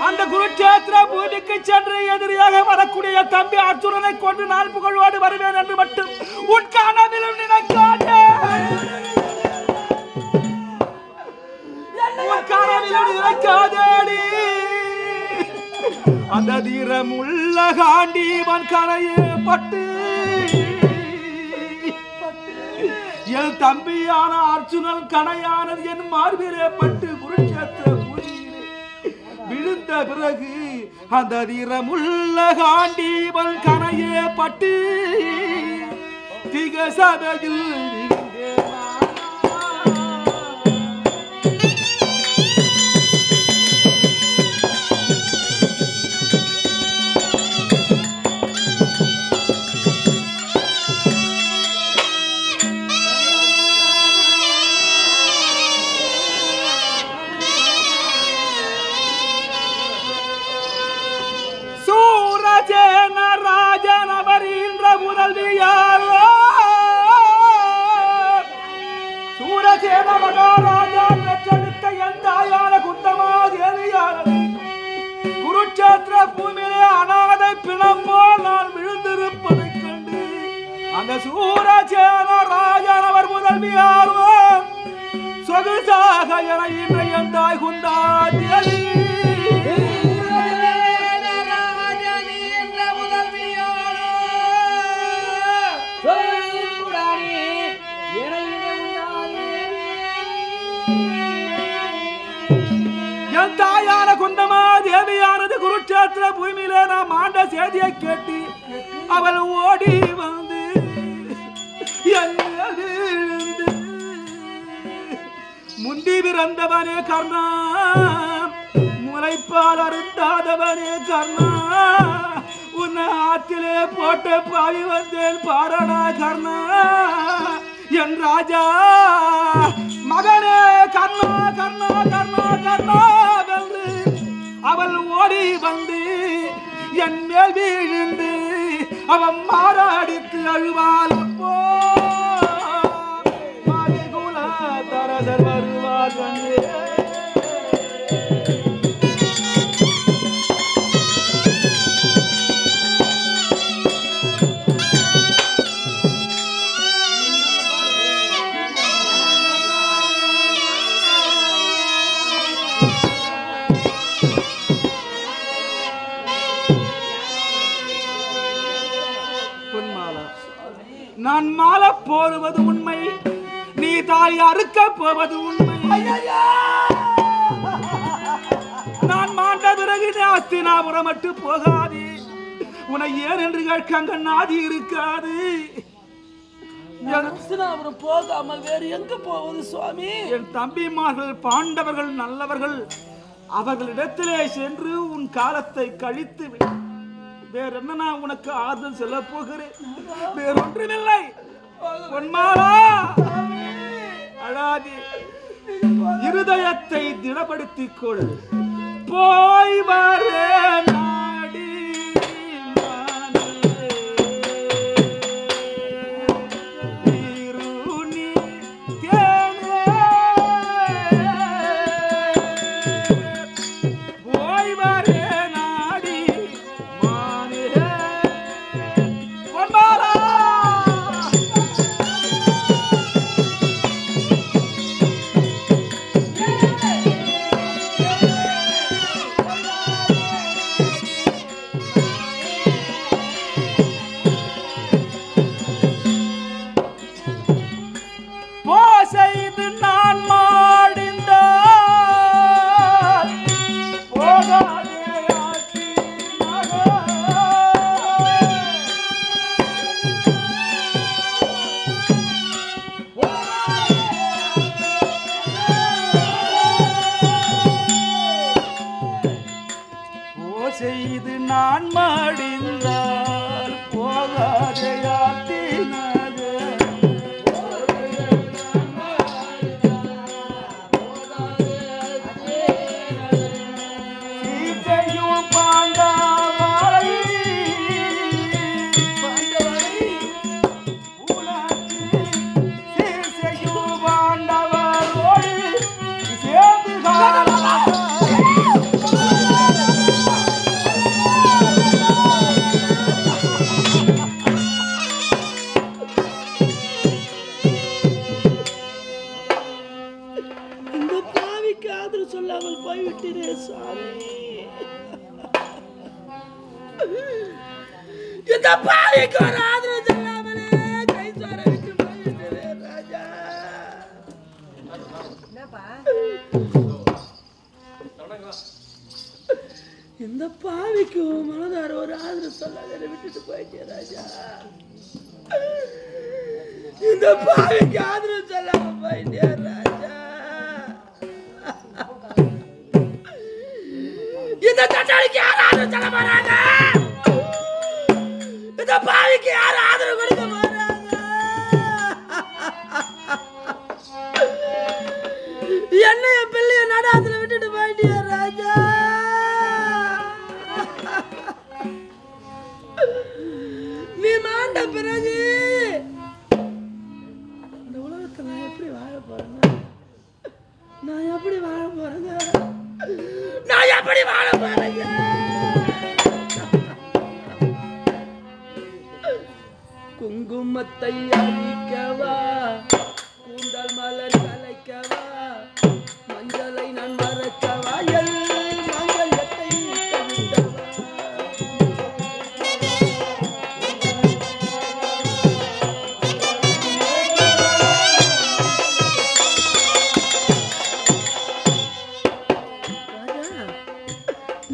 அந்த குருட்சேத்திர பூமிக்கு சென்று எதிரியாக வரக்கூடிய தம்பி அர்ஜுனனை கொண்டு நான் புகழோடு வருவேன் என்று மட்டும் உன் கனவிலும் நினைக்காதே. அந்த தீரமுள்ள காண்டீவன் கரையே பட்டு என் தம்பியான அர்ஜுனன் கணையானது என் மார்பிலே பட்டு குருட்சேத்திர விழுந்த பிறகு அந்த தீரமுள்ள காண்டீவன் கனையே பட்டு திக சபையில் குருட்சேத்திர பூமியிலே அநாதை பிணம் போல் நான் விழுந்திருப்பதைக் கண்டு அந்த சூரசேன ராஜன் அவர் முதல்வியாரோ சொகுசாக என இன்றைய தாய் குந்தாதி என் தாயான குந்தமா தேவியானது குருட்சேத்திர பூமியிலே நாம் ஆண்ட செய்தியை கேட்டு அவள் ஓடி வந்து முந்தி பிறந்தவனே கர்ணா, முளைப்பால் அருந்தாதவனே கர்ணா, உன்னை ஆற்றிலே போட்ட பாவி வந்தேன் பாரணா கர்ணா, என் ராஜா மகனே கர்ணா கர்ணா கர்ணா கர்ணா வென்று அவள் ஓடி வந்து என் மேல் வீழ்ந்து அவன் மாறாடித்து அழுவாள். குல தரசர் வருவார் கண்ணே. நான் மாலை போடுவது உண்மை, நீ தாலி அறுக்க போவது உண்மை. நான் மாண்ட பிறகு அஸ்தினாபுரம் மட்டும் போகாது, உன்னை ஏன் என்று கேட்க அங்க நாதி இருக்காது. அஸ்தினாபுரம் போகாமல் வேறு எங்க போவது சுவாமி? என் தம்பிமார்கள் பாண்டவர்கள் நல்லவர்கள், அவர்களிடத்திலே சென்று உன் காலத்தை கழித்து வேற என்ன நான் உனக்கு ஆறுதல் சொல்ல போகிறேன், வேறொன்றுமில்லை. பொன்மாலா அழாதி, இருதயத்தை திடப்படுத்திக் கொள். போய் வர நாடி செய்து நான் மடிந்தால் போகாதையா இந்த பாவிக்கு மனதார ஒரு ஆதரவு சொல்லாத விட்டுட்டு போயிட்டே ராஜா. இந்த பாவிக்கு ஆதரவு சொல்லாம போயிட்டே ராஜா. இந்த தட்டாளிக்கு யார் ஆதரவு சொல்ல போறாங்க? இந்த பாவிக்கு யார் ஆதரவு கொடுக்க போறாங்க? என்னைய பிள்ளைய நடாத்துல விட்டுட்டு போயிட்டியா ராஜா. நீ மாண்ட பிறகு இந்த உலகத்துல நான் எப்படி வாழ போறேங்க? நான் எப்படி வாழ போறேங்க? நான் எப்படி வாழ போறேங்க? குங்குமத்தை அழிக்கவா, கூந்தல் மலர் கலைக்கவா, மஞ்சளை நான் மறக்கவா, மஞ்சளத்தை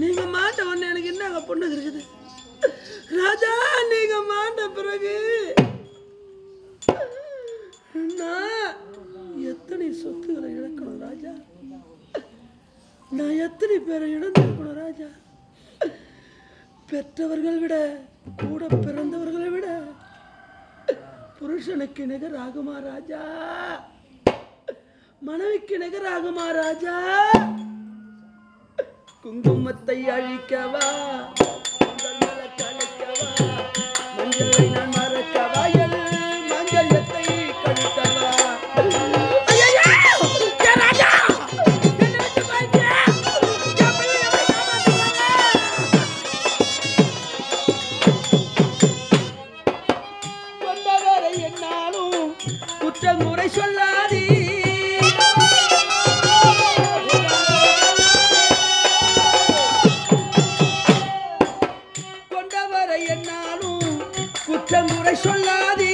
நீங்க மாட்ட ஒண்ணு எனக்கு என்னங்க பொண்ணு இருக்குது ராஜா. நீங்க மாட்ட பிறகு நான் எத்தனை சொத்துக்களை இழக்கணும் ராஜா. நான் எத்தனை பேரை இழந்திருக்கணும் ராஜா. பெற்றவர்கள் விட கூட பிறந்தவர்களை விட புருஷனுக்கு நிகராகுமா ராஜா? மனைவிக்கு நிகராகுமா ராஜா? குங்குமத்தை அழிக்கவா, கழிக்கவா, மஞ்சளை நான் மறக்கவா, மஞ்சளத்தை கழிக்கவா. கொண்டவரை என்னாலும் குற்றங்குறை சொல்லாதீ. குற்றங்குறை சொல்லாதீ.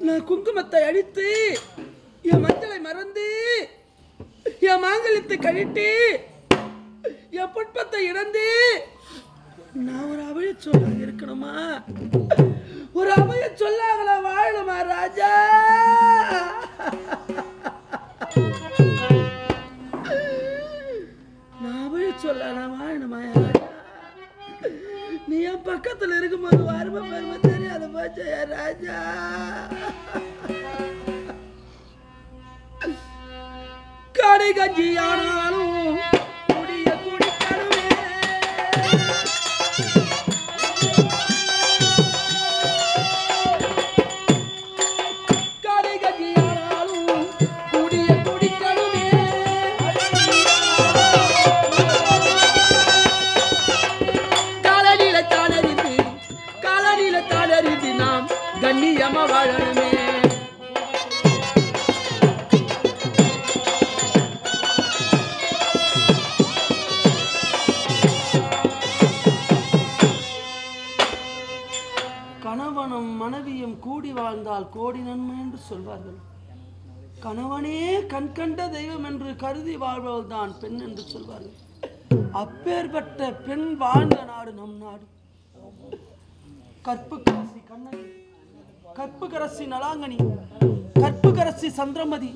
நான் குங்குமத்தை அழித்து என் மஞ்சளை மறந்து என் மாங்கல்யத்தை கழித்து என் புட்பத்தை இழந்து நான் ஒரு அவைய சொல்லாக இருக்கணுமா? ஒரு அவைய சொல்லாங்கள வாழணுமா ராஜா? நான் அவைய சொல்ல நான் வாழணுமா ராஜா? நீ என் பக்கத்துல இருக்கும்போது வரும பெருமை தெரியாத போச்சா ராஜா? கடை கஞ்சி ஆனாலும் குடிய குடிக்கணுமே, கடை கஞ்சி ஆனாலும் குடிய குடிக்கணுமே, காலடியில தாளறிந்து நாம் கண்ணியமா வாழணுமே. கணவனும் மனைவியும் கூடி வாழ்ந்தால் கோடி நன்மை என்று சொல்வார்கள். கணவனே கண்கண்ட தெய்வம் என்று கருதி வாழ்பவள் தான் பெண் என்று சொல்வார்கள். அப்பேற்பட்ட பெண் வாழ்ந்த நாடு நம் நாடு. கற்புக்கரசி கண்ணகி, கற்புக்கரசி நலாங்கனி, கற்புக்கரசி சந்திரமதி,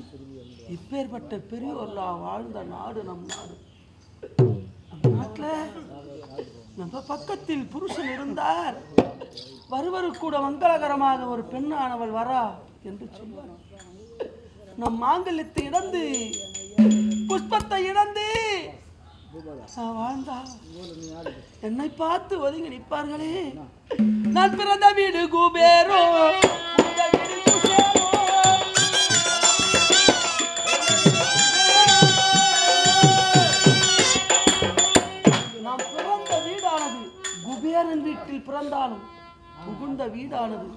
இப்பேற்பட்ட பெரியோர்லாம் வாழ்ந்த நாடு நம் நாடு. நம் நாட்டில் நம்ம பக்கத்தில் புருஷன் இருந்தார், வருவரு கூட மங்களகரமாக ஒரு பெண்ணானவள் வரா என்று சொல்வார். நம் மாங்கல்யத்தை இழந்து புஷ்பத்தை இழந்து வாழ்ந்தா என்னை பார்த்து ஒதுங்கி நிற்பார்களே. நான் பிறந்த வீடு குபேரோ, நாம் பிறந்த வீடானது குபேரன் வீட்டில் பிறந்தாலும், புகுந்த வீடானது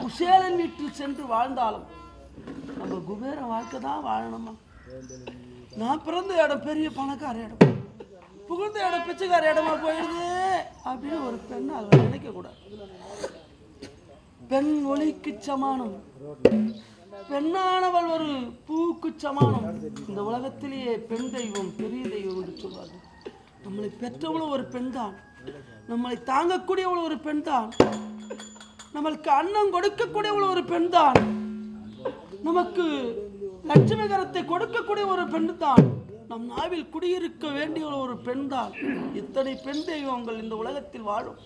குசேலன் வீட்டில் சென்று வாழ்ந்தாலும் நம்ம குபேர வாழ்க்கை தான் வாழணுமா? நான் பிறந்த இடம் பெரிய பணக்கார இடம், புகுந்த இடம் பிச்சைக்கார இடமா போயிடுது அப்படின்னு ஒரு பெண் அதை நினைக்க கூடாது. பெண் ஒளிக்கு சமானம், பெண்ணானவள் ஒரு பூக்கு சமானம். இந்த உலகத்திலேயே பெண் தெய்வம் பெரிய தெய்வம் என்று சொல்வார்கள். நம்மளை பெற்றவளும் ஒரு பெண் தான், நம்மளை தாங்கக்கூடியவளும் ஒரு பெண் தான், நம்மளுக்கு அன்னம் கொடுக்கக்கூடியவளும் ஒரு பெண் தான், நமக்கு லட்சுமி கரத்தை கொடுக்கக்கூடிய ஒரு பெண் தான், நம் நாவில் குடியிருக்க வேண்டிய ஒரு பெண் தான். இத்தனை பெண் தெய்வங்கள் இந்த உலகத்தில் வாழும்.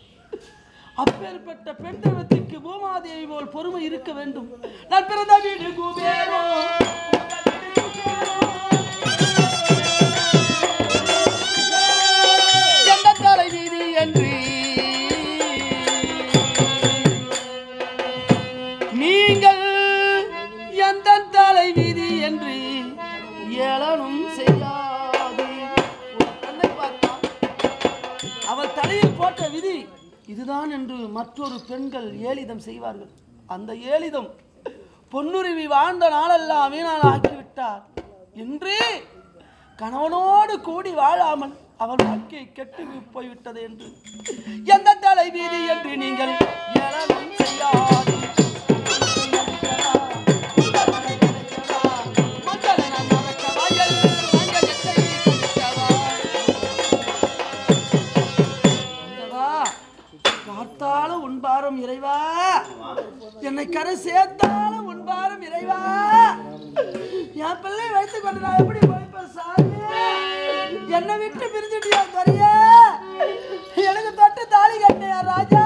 அப்பேற்பட்ட பெண் தெய்வத்திற்கு பூமாதேவி போல் பொறுமை இருக்க வேண்டும். நான் பிறந்த வீடு குபேரோ, எந்த தலை வீதி என்று நீங்கள் எந்த தலை வீதி என்று ஏளனம் செய்யாது. ஒரு பெண்ணை பார்த்தால் அவள் தலையில் போட்ட விதி இதுதான் என்று மற்றொரு பெண்கள் ஏளிதம் செய்வார்கள். அந்த ஏளிதம் பொன்னுருவி வாழ்ந்த நாளெல்லாம் வீணால் ஆக்கிவிட்டார். இன்று கணவனோடு கூடி வாழாமல் அவள் வாழ்க்கை கெட்டு போய்விட்டது என்று எந்த தலை வீதி என்று நீங்கள் ஏளனம் செய்யாது. பார்த்தாலும் உன்பாரம் இறைவா, என்னை கரை சேர்த்தாலும் உன்பாரம் இறைவா, என் பிள்ளை வைத்துக் கொண்டு நான் எப்படி போய்ப்பேன் சாமி? என்னை விட்டு பிரிஞ்சுட்டியா கரையா? எனக்கு தொட்டு தாலி கட்டியா ராஜா?